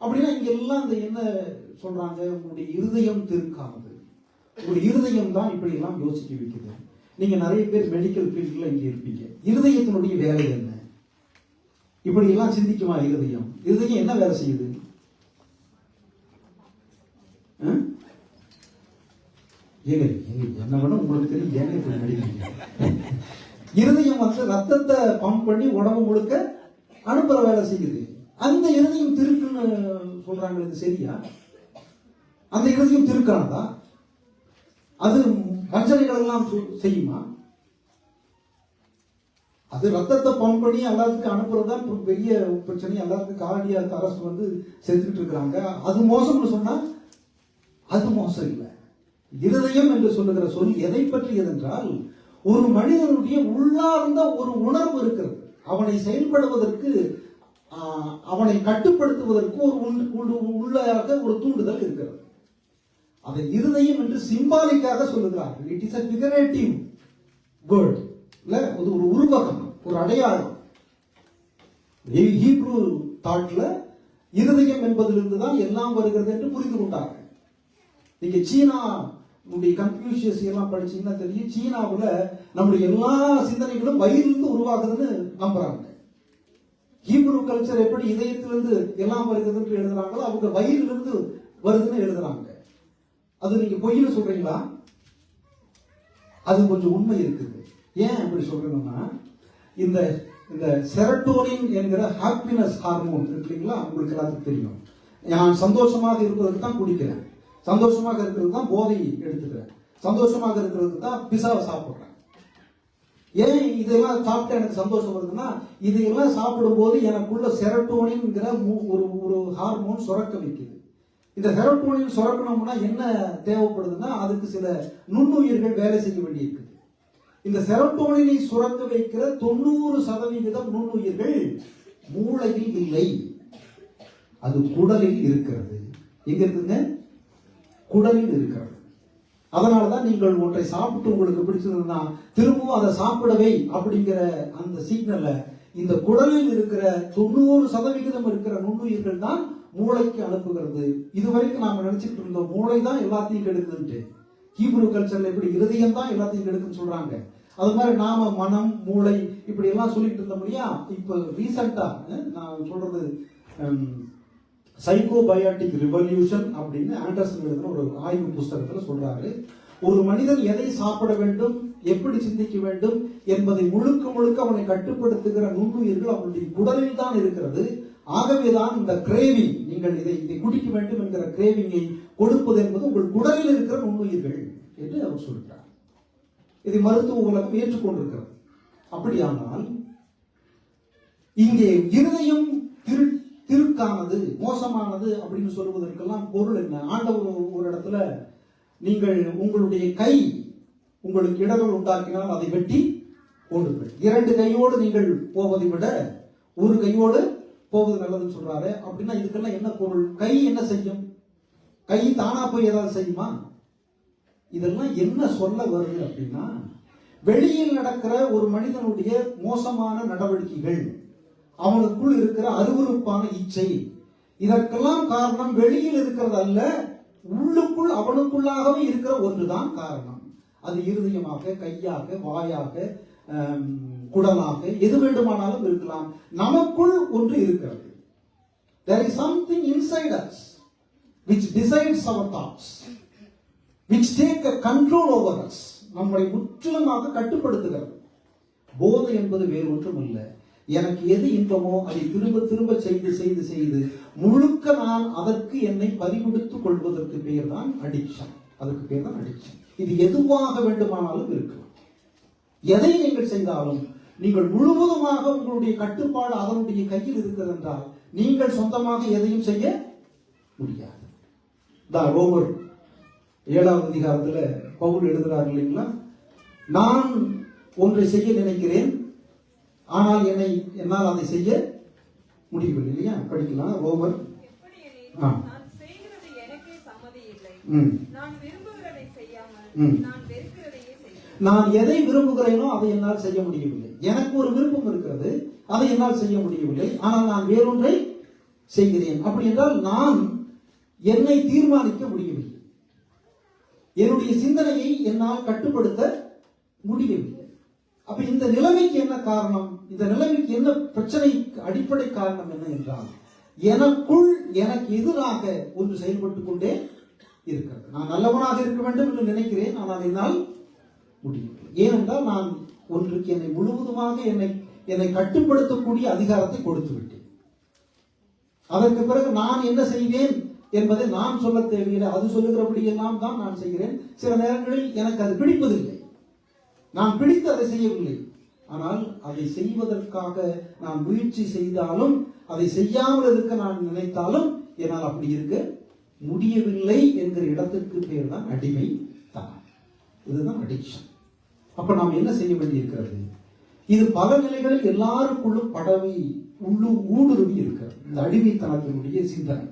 அப்படின்னா இங்க எல்லாம் இந்த என்ன சொல்றாங்க? உங்களுடைய இருதயம் திருக்கானது, உங்களுடைய இருதயம் தான் இப்படி எல்லாம் யோசிக்க வைக்குது. நீங்க நிறைய பேர் மெடிக்கல் ஃபீல்ட்ல இங்க இருப்பீங்க. இருதயத்தினுடைய வேலை என்ன? இப்படி எல்லாம் சிந்திக்குமா இருதயம்? இருதயம் என்ன வேலை செய்யுது? என்ன வேணும் உங்களுக்கு தெரியும். ஏங்க இப்படி நடிக்கிறீங்க? இருதயம் ரத்தத்தை பம்ப் பண்ணி உடம்பு முழுக்க அனுப்புற வேலை செய்யுது. அந்த இருதயம் திருக்குன்னு சொல்றாங்க, இது சரியா? அந்த இருதயம் திருக்கானதா? அது வஞ்சனைகள் எல்லாம் செய்யுமா? அது ரத்தத்தை பம்ப் பண்ணி எல்லாத்துக்கும் அனுப்புறதுதான் பெரிய பிரச்சனை. எல்லாத்துக்கும் கார்டியாக் அரெஸ்ட் செஞ்சுட்டு இருக்கிறாங்க. அது மோசம்னு சொன்னா அது மோசம் இல்லை. இருதயம் என்று சொல்லுகிற சொல் எதை பற்றியது என்றால், ஒரு மனிதனுடைய உள்ளார்ந்த ஒரு உணர்வு இருக்கிறது. அவனை செயல்படுவதற்கு, அவனை கட்டுப்படுத்துவதற்கு ஒரு உள்ளாக ஒரு தூண்டுதல் இருக்கிறது. அதை இருதயம் என்று சிம்பாலிக்காக சொல்லுகிறார்கள். It is a figurative word. இல்ல, அது ஒரு உருவகம், ஒரு அடையாளம். ஹீப்ரு தாட்ல இருதயம் என்பதிலிருந்து தான் எல்லாம் வருகிறது என்று புரிந்து கொண்டார்கள். நீங்க சீனா கன்ஃபியூஷியஸ் எல்லாம் படிச்சீங்கன்னா தெரியும். சீனாவுல நம்முடைய எல்லா சிந்தனைகளும் வயிறிலிருந்து உருவாகுதுன்னு நம்புறாங்க. ஹீப்ரு கல்ச்சர் எப்படி இதயத்திலிருந்து எல்லாம் வருகிறது எழுதுறாங்களோ, அவங்க வயிறிலிருந்து வருதுன்னு எழுதுறாங்க. அது நீங்க பொய்னு சொல்றீங்களா? அது கொஞ்சம் உண்மை இருக்குது. ஏன் அப்படி சொல்றேன்னா, இந்த செரட்டோனின் என்கிற ஹாப்பினஸ் ஹார்மோன் இருக்கு இல்லைங்களா? உங்களுக்கு எல்லாத்துக்கும் தெரியும். நான் சந்தோஷமாக இருப்பதற்கு தான் குடிக்கிறேன், சந்தோஷமாக இருக்கிறது தான் போதை எடுத்துக்கிறேன், சந்தோஷமாக இருக்கிறதுக்கு தான் பிஸாவை சாப்பிடுறேன். ஏன் இதெல்லாம் சாப்பிட்டு எனக்கு சந்தோஷம் வருதுன்னா, இதையெல்லாம் சாப்பிடும் போது எனக்குள்ள செரட்டோனின்ங்கிற ஒரு ஹார்மோன் சுரக்க வைக்குது. இந்த செரட்டோனின் சுரக்கணும்னா என்ன தேவைப்படுதுன்னா, அதுக்கு சில நுண்ணுயிர்கள் வேலை செய்ய வேண்டியிருக்குது. இந்த செரட்டோனினை சுரக்க வைக்கிற 90% நுண்ணுயிர்கள் மூளையில் இல்லை, அது குடலில் இருக்கிறது. எங்க இருக்குங்க? குடலில் இருக்கிறது. அதனாலதான் நீங்கள் ஒன்றை சாப்பிட்டு உங்களுக்கு பிடிச்சதுன்னா திரும்பவும் அதை சாப்பிடவே அப்படிங்கிற அந்த சிக்னலை இந்த குடலில் இருக்கிற 90% இருக்கிற நுண்ணுயிர்கள் தான் மூளைக்கு அனுப்புகிறது. இதுவரைக்கும் நாம நினைச்சிட்டு இருந்தோம் மூளை தான் எல்லாத்தையும் கெடுக்குதுன்ட்டு. ஹீப்ரு கல்ச்சர்ல எப்படி இருதயம் தான் எல்லாத்தையும் கெடுக்குன்னு சொல்றாங்க. அது மாதிரி நாம மனம், மூளை இப்படி எல்லாம் சொல்லிட்டு இருந்தோம் இல்லையா? இப்ப ரீசெண்டா நான் சொல்றது சைக்கோபயாட்டிக் ரிவல்யூஷன் அப்படின்னு ஆண்டர்சன் எழுதின ஒரு ஆய்வு புஸ்தகத்துல சொல்றாரு. ஒரு மனிதன் எதை சாப்பிட வேண்டும், எப்படி சிந்திக்க வேண்டும் என்பதை முழுக்க முழுக்க அவனை கட்டுப்படுத்துகிற நுண்ணுயிர்கள் அவனுடைய குடலில் தான் இருக்கிறது. ஆகவேதான் இந்த கிரேவிங், நீங்கள் இதை குடிக்க வேண்டும் என்கிற கிரேவிங்கை கொடுப்பது என்பது உங்கள் குடலில் இருக்கிற நுண்ணுயிர்கள் என்று அவர் சொல்கிறார். இதை மருத்துவ உலகம் ஏற்றுக்கொண்டிருக்கிறது. அப்படியானால் இங்கே இருதயம் திருக்கானது, மோசமானது அப்படின்னு சொல்வதற்கெல்லாம் பொருள் என்ன? ஆண்டவர் ஒரு இடத்துல, நீங்கள் உங்களுடைய கை உங்களுக்கு இடர்கள் உண்டாக்கினால் அதை வெட்டி போடுங்கள், 2 கையோடு நீங்கள் போவதை விட ஒரு கையோடு போவது நல்லதுன்னு சொல்றாரு. அப்படின்னா இதுக்கெல்லாம் என்ன பொருள்? கை என்ன செய்யும்? கை தானா போய் ஏதாவது செய்யுமா? இதெல்லாம் என்ன சொல்ல வருது அப்படின்னா, வெளியில் நடக்கிற ஒரு மனிதனுடைய மோசமான நடவடிக்கைகள், அவனுக்குள் இருக்கிற அருவருப்பான இச்சை, இதற்கெல்லாம் காரணம் வெளியில் இருக்கிறது அல்ல, உள்ளுக்குள் அவனுக்குள்ளாகவே இருக்கிற ஒன்றுதான் காரணம். அது இருதயமாக, கையாக, வாயாக, குடலாக, எது வேண்டுமானாலும் இருக்கலாம். நமக்குள் ஒன்று இருக்கிறது. There is something inside us which decides our thoughts, which take a control over us. நம்மை முற்றிலுமாக கட்டுப்படுத்துகிறது. போதை என்பது வேறு ஒன்றும் இல்லை. எனக்கு எது இன்பமோ அதை திரும்ப திரும்ப செய்து செய்து செய்து முழுக்க நான் அதற்கு என்னை பறிகொடுத்துக் கொள்வதற்கு பெயர் தான் அடிக்ஷன். அதுக்கு பேர் தான் அடிக்ஷன். இது எதுவாக வேண்டுமானாலும் இருக்கலாம். எதை நீங்கள் செய்தாலும் நீங்கள் முழுவதுமாக உங்களுடைய கட்டுப்பாடு அதனுடைய கையில் இருக்கிறது என்றால் நீங்கள் சொந்தமாக எதையும் செய்ய முடியாது. ரோமர் 7ஆம் அதிகாரத்துல பவுல் எழுதுறாரு இல்லைங்களா, நான் ஒன்றை செய்ய நினைக்கிறேன், ஆனால் என்னால் அதை செய்ய முடியவில்லை. இல்லையா? படிக்கலாம். ரோமர். நான் செய்கிறது எனக்கே சம்மதி இல்லை, நான் விரும்புகிறதை செய்யாமல் நான் வெறுக்கிறதையே செய்கிறேன். நான் எதை விரும்புகிறேனோ அதை என்னால் செய்ய முடியவில்லை. எனக்கு ஒரு விருப்பம் இருக்கிறது, அதை என்னால் செய்ய முடியவில்லை, ஆனால் நான் வேறொன்றை செய்கிறேன். அப்படி என்றால் நான் என்னை தீர்மானிக்க முடியவில்லை, என்னுடைய சிந்தனையை என்னால் கட்டுப்படுத்த முடியவில்லை. அப்ப இந்த நிலைமைக்கு என்ன காரணம்? இந்த நிலைமைக்கு என்ன பிரச்சனை? அடிப்படை காரணம் என்ன என்றால், எனக்குள் எனக்கு எதிராக ஒன்று செயல்பட்டுக் கொண்டே இருக்கிறது. நான் நல்லவனாக இருக்க வேண்டும் என்று நினைக்கிறேன், ஆனால் என்னால் முடியவில்லை. ஏனென்றால் நான் ஒன்றுக்கு என்னை முழுவதுமாக என்னை கட்டுப்படுத்தக்கூடிய அதிகாரத்தை கொடுத்து விட்டேன். அதற்கு பிறகு நான் என்ன செய்வேன் என்பதை நான் சொல்ல தேவையில்லை, அது சொல்லுகிறபடி எல்லாம் தான் நான் செய்கிறேன். சில நேரங்களில் எனக்கு அது பிடிப்பதில்லை, நான் பிடித்து அதை செய்யவில்லை, ஆனால் அதை செய்வதற்காக நான் முயற்சி செய்தாலும் அதை செய்யாமல் இருக்க நான் நினைத்தாலும் என்னால் அப்படி இருக்க முடியவில்லை என்கிற இடத்திற்கு பேர் தான் அடிமை தான். இதுதான் அடிக்ஷன். அப்ப நாம் என்ன செய்ய வேண்டியிருக்கிறது? இது பல நிலைகளில் எல்லாருக்குள்ளும் படவி ஊடுருவி இருக்கிறது. இந்த அடிமைத்தனத்தினுடைய சிந்தனை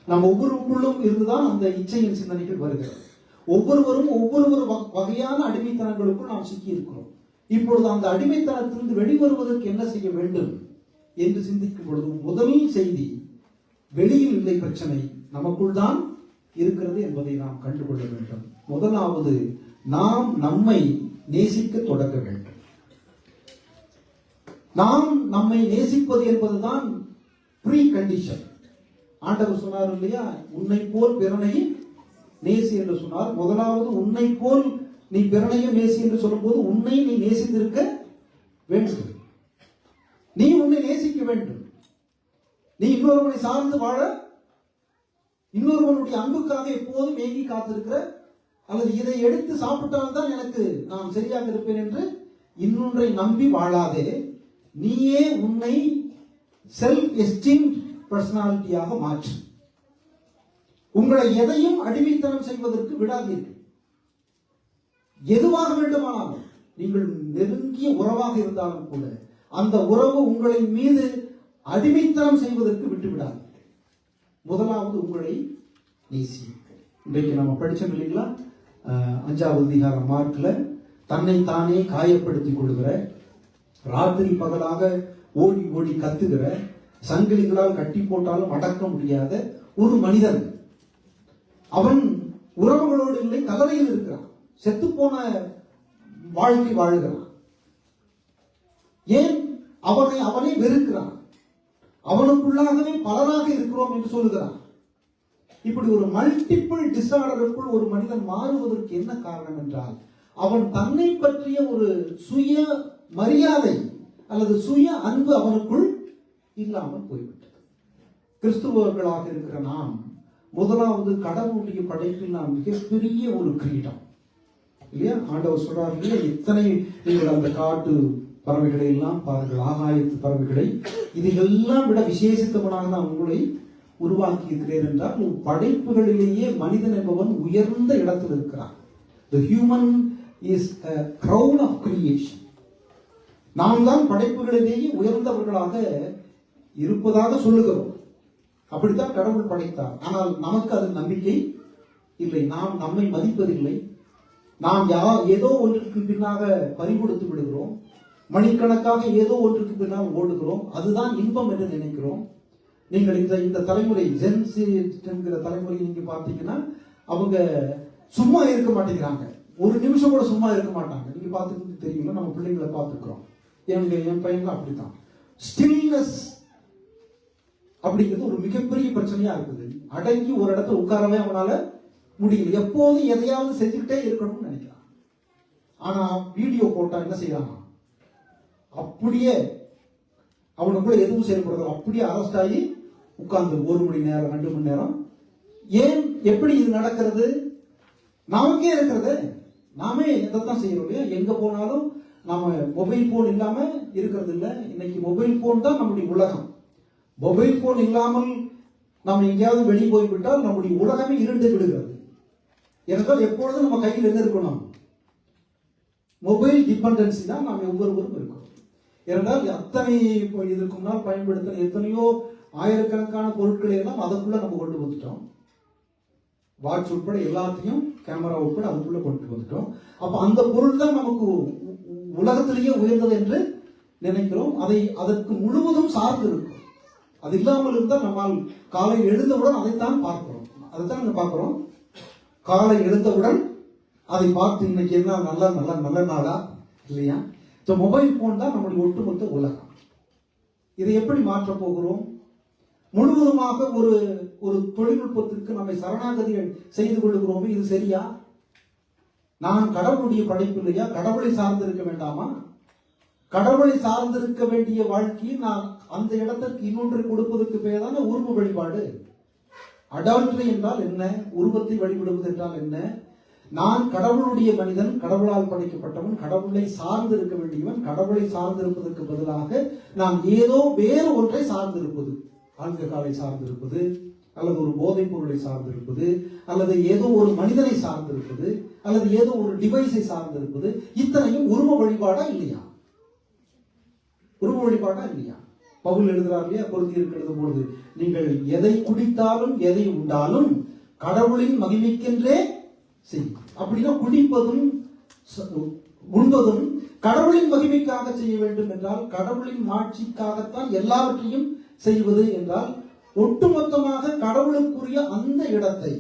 நம்ம ஒவ்வொருக்குள்ளும் இருந்துதான் அந்த இச்சையின் சிந்தனைகள் வருகிறது. ஒவ்வொரு வகையான அடிமைத்தனங்களுக்கும் நாம் சிக்கி இருக்கிறோம். இப்பொழுது அந்த அடிமைத்தனத்திலிருந்து வெளிவருவதற்கு என்ன செய்ய வேண்டும் என்று சிந்திக்கும் பொழுது முதல் செய்தி, வெளியில் இல்லை பிரச்சனை, நமக்குள் தான் இருக்கிறது என்பதை நாம் கண்டுகொள்ள வேண்டும். முதலாவது, நாம் நம்மை நேசிக்க தொடங்க வேண்டும். நாம் நம்மை நேசிப்பது என்பதுதான் ப்ரீ கண்டிஷன். ஆண்டவர் சொன்னார் இல்லையா, உன்னை போல் பிறனையும் நேசி என்று சொன்னார். முதலாவது உன்னை போல் நீ பிறனையும் நேசி என்று சொல்லும்போது உன்னை நீ நேசித்திருக்க வேண்டும். நீ உன்னை நேசிக்க வேண்டும். நீ இன்னொருவனை சார்ந்து வாழ, இன்னொருவனுடைய அன்புக்காக எப்போதும் ஏங்கி காத்திருக்கிற, அல்லது இதை எடுத்து சாப்பிட்டால்தான் எனக்கு நான் சரியாக இருப்பேன் என்று இன்னொன்றை நம்பி வாழாதே. நீயே உன்னை செல்ஃப் எஸ்டீம் பர்சனாலிட்டியாக மாற்று. உங்களை எதையும் அடிமைத்தனம் செய்வதற்கு விடாதீர்கள். எதுவாக வேண்டுமானாலும், நீங்கள் நெருங்கிய உறவாக இருந்தாலும் கூட அந்த உறவு உங்களை மீது அடிமைத்தனம் செய்வதற்கு விட்டுவிடாது. முதலாவது உங்களை நேசியுங்கள். இன்றைக்கு நம்ம படிச்சோம் இல்லைங்களா, 5வது அதிகாரம் மார்க்ல, தன்னை தானே காயப்படுத்திக் கொள்கிற, ராத்திரி பகலாக ஓடி ஓடி கத்துகிற, சங்கிலிகளால் கட்டி போட்டாலும் அடக்க முடியாத ஒரு மனிதன், அவன் உறவுகளோடு இல்லை, கலவையில் இருக்கிறான், செத்துப்போன வாழ்க்கை வாழ்கிறான். ஏன்? அவனை வெறுக்கிறான். அவனுக்குள்ளாகவே பலராக இருக்கிறோம் என்று சொல்லுகிறான். இப்படி ஒரு மல்டிபிள் டிசார்டருக்குள் ஒரு மனிதன் மாறுவதற்கு என்ன காரணம் என்றால், அவன் தன்னை பற்றிய ஒரு சுய மரியாதை அல்லது சுய அன்பு அவனுக்குள் இல்லாமல் போய்விட்டது. கிறிஸ்துவர்களாக இருக்கிற நாம் முதலாவது கடவுளுடைய படைப்பில் நாம் மிகப்பெரிய ஒரு கிரீடம், இல்லையா? ஆண்டவர் சொல்றாரு இல்லையா, இத்தனை நீங்கள் அந்த காட்டு பறவைகளை எல்லாம் பாருங்கள், ஆகாயத்து பறவைகளை, இதையெல்லாம் விட விசேஷித்தவனாக நான் உங்களை உருவாக்கி இருக்கிறேன் என்றால், படைப்புகளிலேயே மனிதன் என்பவன் உயர்ந்த இடத்தில் இருக்கிறான். The human is a crown of creation. நாம் தான் படைப்புகளிலேயே உயர்ந்தவர்களாக இருப்பதாக சொல்லுகிறோம். அப்படித்தான் கடவுள் படைத்தார். ஆனால் நமக்கு அது நம்பிக்கை இல்லை. நாம் நம்மை மதிப்பதில்லை. நாம் ஏதோ ஒன்றுக்கு பின்னாக பறிகொடுத்து விடுகிறோம். மணிக்கணக்காக ஏதோ ஒன்றுக்கு பின்னால் ஓடுகிறோம். அதுதான் இன்பம் என்று நினைக்கிறோம். நீங்கள் இந்த தலைமுறை ஜென்சி என்கிற தலைமுறை நீங்க பார்த்தீங்கன்னா, அவங்க சும்மா இருக்க மாட்டேங்கிறாங்க. ஒரு நிமிஷம் கூட சும்மா இருக்க மாட்டாங்க. நீங்க பார்த்துக்கிட்டு தெரியுங்களா, நம்ம பிள்ளைங்களை பார்த்துக்கிறோம். என் பையன்கள் அப்படித்தான். ஸ்டில்னஸ் அப்படிங்கிறது ஒரு மிகப்பெரிய பிரச்சனையா இருக்குது. அடங்கி ஒரு இடத்துல உட்காரவே அவனால முடியல. எப்போதும் எதையாவது செஞ்சுக்கிட்டே இருக்கணும்னு நினைக்கிறான். ஆனா வீடியோ போட்டா என்ன செய்யறான், அப்படியே அவனுக்குள்ள எதுவும் செயல்படுறது, அப்படியே அரெஸ்ட் ஆகி உட்கார்ந்து 1 மணி நேரம் 2 மணி நேரம். ஏன், எப்படி இது நடக்கிறது? நமக்கே இருக்கிறது. நாமே இதைத்தான் செய்யறோம் இல்லையா? எங்க போனாலும் நாம மொபைல் போன் இல்லாம இருக்கிறது இல்லை. இன்னைக்கு மொபைல் போன் தான் நம்முடைய உலகம். மொபைல் போன் இல்லாமல் நாம் எங்கேயாவது வெளியே போய்விட்டால் நம்முடைய உலகமே இருண்டு விடுகிறது. ஏனென்றால் எப்பொழுதும் நம்ம கையில் என்ன இருக்கணும், மொபைல் டிபெண்டன்சி தான் நாம் ஒவ்வொருவரும் இருக்கோம். ஏனென்றால் அத்தனை இதற்கு முன்னால் பயன்படுத்த எத்தனையோ ஆயிரக்கணக்கான பொருட்களை எல்லாம் அதற்குள்ள நம்ம கொண்டு வந்துட்டோம். வாட்ச் உட்பட எல்லாத்தையும், கேமரா உட்பட அதுக்குள்ள கொண்டு வந்துட்டோம். அப்ப அந்த பொருள் தான் நமக்கு உலகத்திலேயே உயர்ந்தது என்று நினைக்கிறோம். அதற்கு முழுவதும் சார்ந்து இருக்கும். அது இல்லாமல் இருந்தால் நம்மால் காலை எழுந்தவுடன் அதைத்தான் பார்க்கிறோம். அதைத்தான் நம்ம பார்க்கிறோம். காலை எழுந்தவுடன் அதை பார்த்து இன்னைக்கு என்ன நல்ல நல்ல நல்ல நாளா இல்லையா? மொபைல் போன் தான் நம்முடைய ஒட்டுமொத்த உலகம். இதை எப்படி மாற்ற போகிறோம்? முழுவதுமாக ஒரு தொழில்நுட்பத்திற்கு நம்மை சரணாகதிகள் செய்து கொள்ளுகிறோமே, இது சரியா? நான் கடவுளுடைய படைப்பு இல்லையா? கடவுளை சார்ந்து இருக்க வேண்டாமா? கடவுளை சார்ந்திருக்க வேண்டிய வாழ்க்கையை நான் அந்த இடத்திற்கு இன்னொன்றை கொடுப்பதற்கு பேர் தானே உருவ வழிபாடு. அடால்ட்ரி என்றால் என்ன? உருவத்தை வழிபடுவது என்றால் என்ன? நான் கடவுளுடைய மனிதன், கடவுளால் படைக்கப்பட்டவன், கடவுளை சார்ந்து இருக்க வேண்டியவன். கடவுளை சார்ந்திருப்பதற்கு பதிலாக நான் ஏதோ வேறு ஒன்றை சார்ந்திருப்பது, ஆல்கஹாலை சார்ந்திருப்பது, அல்லது ஒரு போதைப் பொருளை சார்ந்திருப்பது, அல்லது ஏதோ ஒரு மனிதனை சார்ந்திருப்பது, அல்லது ஏதோ ஒரு டிவைஸை சார்ந்திருப்பது, இத்தனையும் உருவ வழிபாடா இல்லையா? உருவ வழிபாடா இல்லையா? பவுல் எழுதுறார் இல்லையா, கொரிந்தியருக்கு எழுதும் பொழுது, நீங்கள் எதை குடித்தாலும் எதை உண்டாலும் கடவுளின் மகிமைக்கென்றே செய்யும். அப்படின்னா குடிப்பதும் உண்பதும் கடவுளின் மகிமைக்காக செய்ய வேண்டும் என்றால், கடவுளின் மாட்சிக்காகத்தான் எல்லாவற்றையும் செய்வது என்றால், ஒட்டுமொத்தமாக கடவுளுக்குரிய அந்த இடத்தை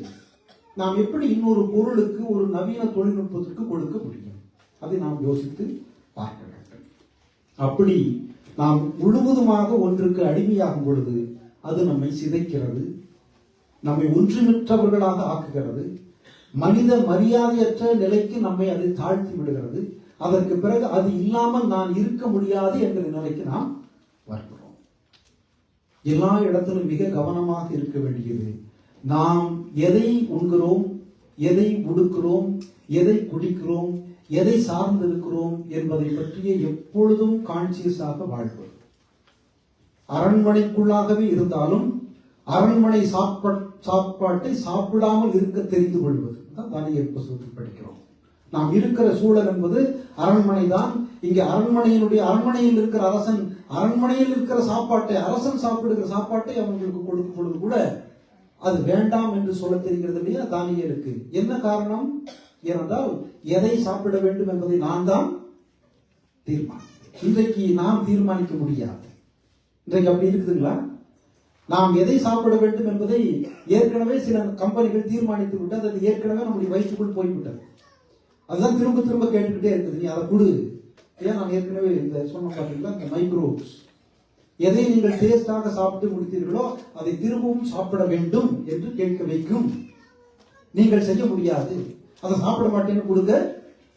நாம் எப்படி இன்னொரு பொருளுக்கு, ஒரு நவீன தொழில்நுட்பத்திற்கு கொடுக்க முடியும்? அதை நாம் யோசித்து பார்க்க வேண்டும். அப்படி நாம் முழுவதுமாக ஒன்றுக்கு அடிமையாகும் பொழுது அது நம்மை சிதைக்கிறது, நம்மை ஒன்றுமிற்றவர்களாக ஆக்குகிறது, மனித மரியாதையற்ற நிலைக்கு நம்மை அது தாழ்த்தி விடுகிறது. அதற்கு பிறகு அது இல்லாமல் நான் இருக்க முடியாது என்கிற நிலைக்கு நாம் வருகிறோம். எல்லா இடத்திலும் மிக கவனமாக இருக்க வேண்டியது, நாம் எதை உண்கிறோம், எதை உடுக்கிறோம், எதை குடிக்கிறோம், எதை சார்ந்திருக்கிறோம் என்பதை பற்றிய எப்பொழுதும் கான்சியஸாக வாழ்வது. அரண்மனைக்குள்ளாகவே இருந்தாலும் அரண்மனை சாப்பாட்டை சாப்பிடாமல் இருக்க தெரிந்து கொள்வது தான் தானியேல் புத்தகத்தில் படிக்கிறோம். நாம் இருக்கிற சூழல் என்பது அரண்மனை தான். இங்கே அரண்மனையில் இருக்கிற அரசன் அரண்மனையில் இருக்கிற சாப்பாட்டை, அரசன் சாப்பிடுகிற சாப்பாட்டை அவங்களுக்கு கொடுக்கும் பொழுது கூட அது வேண்டாம் என்று சொல்ல தெரிகிறது இல்லையா தானியேலுக்கு? என்ன காரணம்? ஏனென்றால் எதை சாப்பிட வேண்டும் என்பதை நான் தான் தீர்மானிக்கிறேன். இன்றைக்கு நாம் தீர்மானிக்க முடியாது. இன்றைக்கு அப்படி இருக்குதுங்களா? நாம் எதை சாப்பிட வேண்டும் என்பதை ஏற்கனவே சில கம்பெனிகள் தீர்மானித்து விட்டது. அது ஏற்கனவே நம்முடைய வயிற்றுக்குள் போய்விட்டது. அதுதான் திரும்ப திரும்ப கேட்டுக்கிட்டே இருக்குது, நீ அதை கொடு. ஏன் நான் ஏற்கனவே இந்த சொன்ன பார்த்தீங்களா, இந்த மைக்ரோவ்ஸ், எதை நீங்கள் டேஸ்டாக சாப்பிட்டு முடித்தீர்களோ அதை திரும்பவும் சாப்பிட வேண்டும் என்று கேட்க வைக்கும். நீங்கள் செய்ய முடியாது. அதை சாப்பிட மாட்டேன்னு கொடுங்க,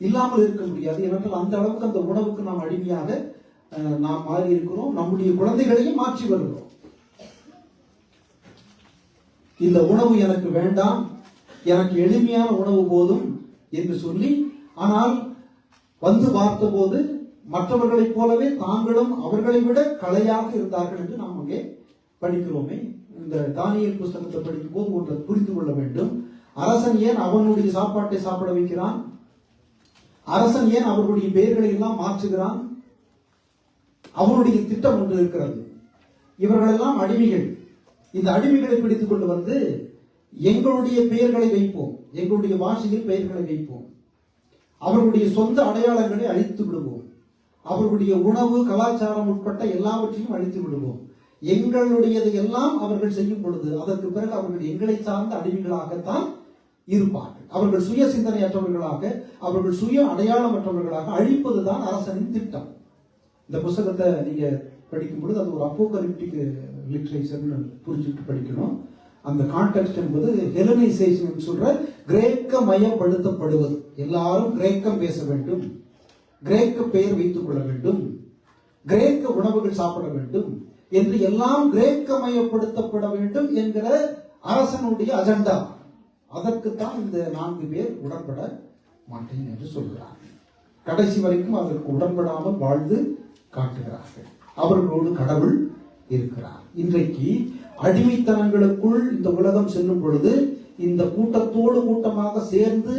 இல்லாமல் இருக்க முடியாது. ஏனென்றால் அந்த அளவுக்கு அந்த உணவுக்கு நாம் அடிமையாக நாம் மாறி இருக்கிறோம். நம்முடைய குழந்தைகளையும் மாற்றி வருகிறோம். இந்த உணவு எனக்கு வேண்டாம், எனக்கு எளிமையான உணவு போதும் என்று சொல்லி ஆனால் வந்து பார்த்தபோது மற்றவர்களைப் போலவே தாங்களும் அவர்களை விட கலையாக இருந்தார்கள் என்று நாம் அங்கே படிக்கிறோமே. இந்த தானியேல் புஸ்தகத்தை படிக்கும் போது ஒன்றை புரிந்து கொள்ள வேண்டும். அரசன் ஏன் அவனுடைய சாப்பாட்டை சாப்பிட வைக்கிறான்? அரசன் ஏன் அவர்களுடைய பெயர்களை எல்லாம் மாற்றுகிறான்? அவனுடைய திட்டம் ஒன்று இருக்கிறது. இவர்களெல்லாம் அடிமைகள். இந்த அடிமைகளை பிடித்துக் கொண்டு வந்து எங்களுடைய பெயர்களை வைப்போம், எங்களுடைய பாஷையில் பெயர்களை வைப்போம், அவர்களுடைய சொந்த அடையாளங்களை அழித்து விடுவோம், அவர்களுடைய உணவு கலாச்சாரம் உட்பட்ட எல்லாவற்றையும் அழித்து விடுவோம். எங்களுடையதை எல்லாம் அவர்கள் செய்யும் பொழுது அதற்கு பிறகு அவர்கள் எங்களை சார்ந்த அடிமைகளாகத்தான் இருப்பார்கள். அவர்கள் சுய சிந்தனையற்றவர்களாக, அவர்கள் சுய அடையாளமற்றவர்களாக அழிப்பதுதான் அரசனின் திட்டம். இந்த புத்தகத்தை நீங்க படிக்கும் பொழுது அது ஒரு அப்போகலிப்டிக் லிட்ரேச்சர்னு புரிஞ்சுட்டு படிக்கணும். அந்த கான்டெக்ஸ்ட் என்பது ஹெலனைசேஷன் சொல்ற கிரேக்க மயப்படுத்தப்படுவது. எல்லாரும் கிரேக்கம் பேச வேண்டும், கிரேக்க பெயர் வைத்துக் கொள்ள வேண்டும், கிரேக்க உணவுகள் சாப்பிட வேண்டும் என்று எல்லாம் கிரேக்க மயப்படுத்தப்பட வேண்டும் என்கிற அரசனுடைய அஜெண்டா. அதற்குத்தான் இந்த 4 பேர் உடன்பட மாட்டேன் என்று சொல்கிறார். கடைசி வரைக்கும் அதற்கு உடன்படாமல் வாழ்ந்து காட்டுகிறார்கள். அவர்களோடு கடவுள் இருக்கிறார். இன்றைக்கு அடிமைத்தனங்களுக்குள் இந்த உலகம் செல்லும் பொழுது இந்த கூட்டத்தோடு கூட்டமாக சேர்ந்து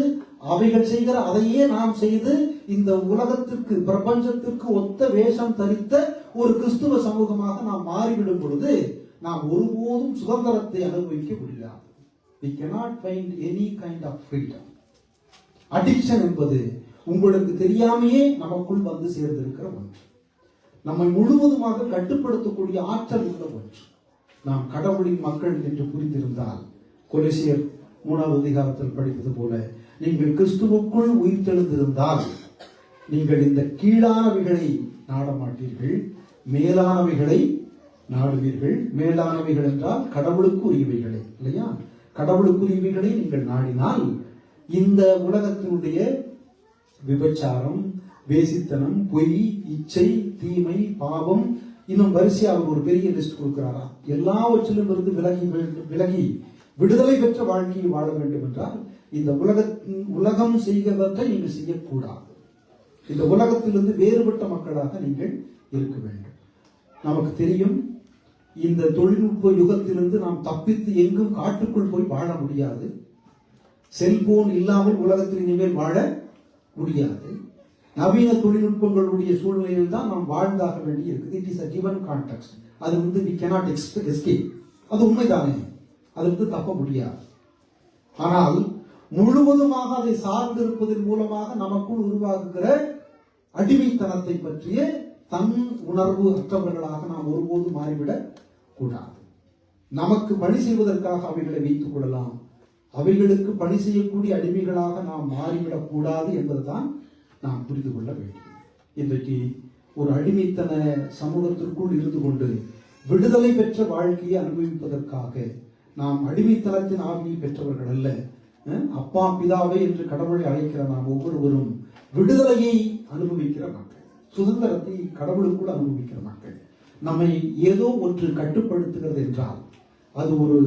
அவைகள் செய்கிற அதையே நாம் செய்து இந்த உலகத்திற்கு, பிரபஞ்சத்திற்கு ஒத்த வேஷம் தரித்த ஒரு கிறிஸ்துவ சமூகமாக நாம் மாறிவிடும் பொழுது நாம் ஒருபோதும் சுதந்திரத்தை அனுபவிக்க முடியாது. We cannot find any kind of freedom. Addiction என்பது உங்களுக்கு தெரியாமையே நமக்குள் வந்து சேர்ந்திருக்கிற ஒன்று, நம்மை முழுவதுமாக கட்டுப்படுத்தக்கூடிய ஆற்றல் உள்ள ஒன்று. நாம் கடவுளின் மக்கள் என்று புரிந்திருந்தால், கொலோசியர் 3வது அதிகாரத்தில் படித்தது போல, நீங்கள் கிறிஸ்துவுக்குள் உயிர்த்தெழுந்திருந்தால் நீங்கள் இந்த கீழானவைகளை நாட மாட்டீர்கள், மேலானவைகளை நாடுவீர்கள். மேலானவைகள் என்றால் கடவுளுக்கு உரியவைகளை, இல்லையா? கடவுளுக்குரியவைகளை நீங்கள் நாடினால் இந்த உலகத்தினுடைய விபச்சாரம், வேசித்தனம், பொய், இச்சை, தீமை, பாவம், இன்னும் வரிசையா அவர் ஒரு பெரிய லிஸ்ட் கொடுக்கிறாரா, எல்லாவற்றிலும் இருந்து விலகி விடுதலை பெற்ற வாழ்க்கையை வாழ வேண்டும் என்றால் இந்த உலகம் செய்கிறவற்றை நீங்கள் செய்யக்கூடாது. இந்த உலகத்திலிருந்து வேறுபட்ட மக்களாக நீங்கள் இருக்க வேண்டும். நமக்கு தெரியும், இந்த தொழில்நுட்ப யுகத்திலிருந்து நாம் தப்பித்து எங்கும் காட்டுக்குள் போய் வாழ முடியாது. செல்போன் இல்லாமல் உலகத்தில் இனிமேல் வாழ முடியாது. நவீன தொழில்நுட்பங்களுடைய சூழ்நிலையில் தான் நாம் வாழ்ந்தாக வேண்டி இருக்குது. It is a given context. அது we cannot escape. அது உண்மைதானே, அது தப்ப முடியாது. ஆனால் முழுவதுமாக அதை சார்ந்திருப்பதன் மூலமாக நமக்குள் உருவாகுகிற அடிமைத்தனத்தை பற்றிய தன் உணர்வு அற்றவர்களாக நாம் ஒருபோது மாறிவிடக் கூடாது. நமக்கு பணி செய்வதற்காக அவைகளை வைத்துக் கொள்ளலாம், அவைகளுக்கு பணி செய்யக்கூடிய அடிமைகளாக நாம் மாறிவிடக் கூடாது என்பதுதான் நாம் புரிந்து கொள்ள வேண்டும். இன்றைக்கு ஒரு அடிமைத்தன சமூகத்திற்குள் இருந்து கொண்டு விடுதலை பெற்ற வாழ்க்கையை அனுபவிப்பதற்காக நாம் அடிமைத்தனத்தின் ஆவியை பெற்றவர்கள் அல்ல. அப்பா பிதாவை என்று கடவுளை அழைக்கிற நாம் ஒவ்வொருவரும் விடுதலையை அனுபவிக்கிற மக்கள், சுதந்திரத்தை கடவுளுக்குள் அனுபவிக்கிற மக்கள். நம்மை ஏதோ ஒன்று கட்டுப்படுத்துகிறது என்றால் அது ஒரு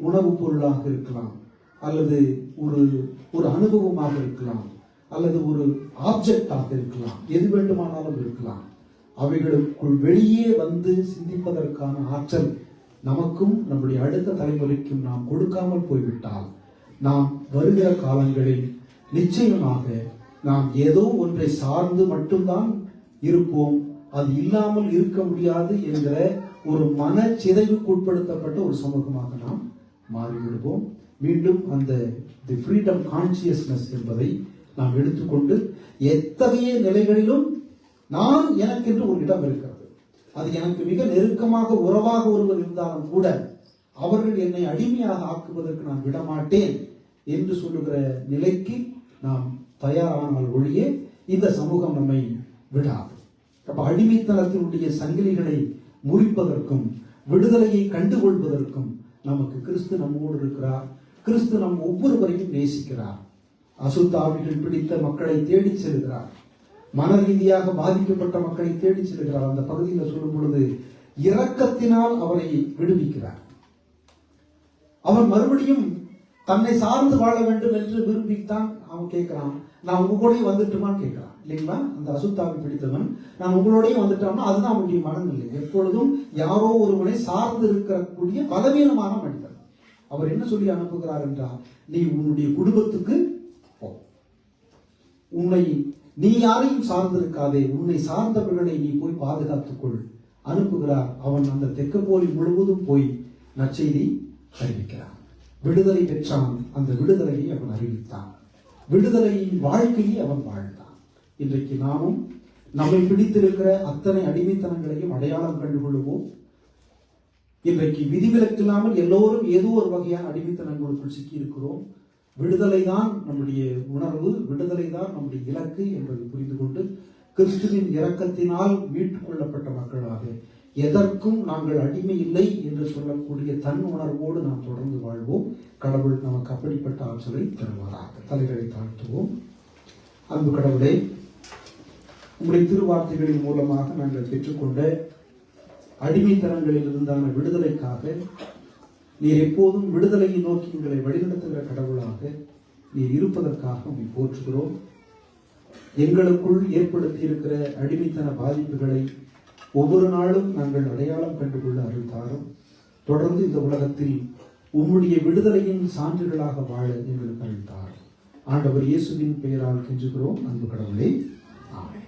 உணவுப் பொருளாக இருக்கலாம், அல்லது ஒரு அனுபவமாக இருக்கலாம், அல்லது ஒரு ஆப்ஜெக்டாக இருக்கலாம், எது வேண்டுமானாலும் இருக்கலாம். அவைகளுக்குள் வெளியே வந்து சிந்திப்பதற்கான ஆற்றல் நமக்கும் நம்முடைய அடுத்த தலைமுறைக்கும் நாம் கொடுக்காமல் போய்விட்டால் நாம் வருகிற காலங்களில் நிச்சயமாக நாம் ஏதோ ஒன்றை சார்ந்து மட்டும்தான் இருப்போம், அது இல்லாமல் இருக்க முடியாது என்கிற ஒரு மன சிதைவுக்கு உட்படுத்தப்பட்ட ஒரு சமூகமாக நாம் மாறிவிடுவோம். மீண்டும் அந்த தி ஃப்ரீடம் கான்சியஸ்னஸ் என்பதை நாம் எடுத்துக்கொண்டு எத்தகைய நிலைகளிலும் நான் எனக்கென்று ஒரு இடம் இருக்கிறது, அது எனக்கு மிக நெருக்கமாக உறவாக ஒருவர் இருந்தாலும் கூட அவர்கள் என்னை அடிமையாக ஆக்குவதற்கு நான் விடமாட்டேன் என்று சொல்லுகிற நிலைக்கு நாம் தயாரானால் ஒழிய இந்த சமூகம் நம்மை விடாது. அப்ப அடிமைத்தனத்தினுடைய சங்கிலிகளை முறிப்பதற்கும் விடுதலையை கண்டுகொள்வதற்கும் நமக்கு கிறிஸ்து நம்மோடு இருக்கிறார். கிறிஸ்து நம் ஒவ்வொருவரையும் நேசிக்கிறார். அசுத்தாவிகள் பிடித்த மக்களை தேடி செல்கிறார், மன ரீதியாக பாதிக்கப்பட்ட மக்களை தேடி செல்கிறார். அந்த பகுதியில் சொல்லும் பொழுது இரக்கத்தினால் அவரை விடுவிக்கிறார். அவர் மறுபடியும் தன்னை சார்ந்து வாழ வேண்டும் என்று விரும்பித்தான் அவன் கேட்கிறான், நான் உங்க கூடயே வந்துட்டுமான்னு கேட்கிறான் இல்லைங்களா? அந்த அசுத்தாவை பிடித்தவன் நான் உங்களோடய வந்துட்டோம்னா அதுதான் அவனுடைய மனநிலை. எப்பொழுதும் யாரோ ஒருவனை சார்ந்து இருக்கக்கூடிய பலவீனமான மனிதன். அவர் என்ன சொல்லி அனுப்புகிறார் என்றால், நீ உன்னுடைய குடும்பத்துக்கு போ, நீ யாரையும் சார்ந்திருக்காதே, உன்னை சார்ந்தவர்களை நீ போய் பாதுகாத்துக்கொள் அனுப்புகிறார். அவன் அந்த தெக்கப்போலி முழுவதும் போய் நற்செய்தி அறிவிக்கிறான். விடுதலை பெற்றான். அந்த விடுதலையை அவன் அறிவித்தான். விடுதலையின் வாழ்க்கையை அவன் வாழ்ந்தான். இன்றைக்கு நாமும் நம்மை பிடித்திருக்கிற அத்தனை அடிமைத்தனங்களையும் அடையாளம் கண்டுகொள்வோம். இன்றைக்கு விதிவிலக்கில்லாமல் எல்லோரும் ஏதோ ஒரு வகையான அடிமைத்தனங்களுக்குள் சிக்கி இருக்கிறோம். விடுதலை தான் நம்முடைய உணர்வு, விடுதலை தான் நம்முடைய இலக்கு என்பதை புரிந்து கொண்டு கிறிஸ்துவின் இரக்கத்தினால் மீட்டுக் கொள்ளப்பட்ட மக்களாக எதற்கும் நாங்கள் அடிமை இல்லை என்று சொல்லக்கூடிய தன் உணர்வோடு நாம் தொடர்ந்து வாழ்வோம். கடவுள் நமக்கு அப்படிப்பட்ட ஆற்றலை தருவாராக. தலைகளை தாழ்த்துவோம். அன்பு கடவுளே, உங்களுடைய திருவார்த்தைகளின் மூலமாக நாங்கள் பெற்றுக்கொண்ட அடிமைத்தனங்களில் இருந்தான விடுதலைக்காக நீர் எப்போதும் விடுதலையை நோக்கி எங்களை வழிநடத்துகிற கடவுளாக நீர் இருப்பதற்காக உம்மை போற்றுகிறோம். எங்களுக்குள் ஏற்படுத்தி இருக்கிற அடிமைத்தன பாதிப்புகளை ஒவ்வொரு நாளும் நாங்கள் அடையாளம் கண்டுகொள்ள அருள் தாரும். தொடர்ந்து இந்த உலகத்தில் உம்முடைய விடுதலையின் சான்றுகளாக வாழ எங்களுக்கு அருள் தாரும். ஆண்டவர் இயேசுவின் பெயரால் கெஞ்சுகிறோம் அன்பு கடவுளே, ஆமென்.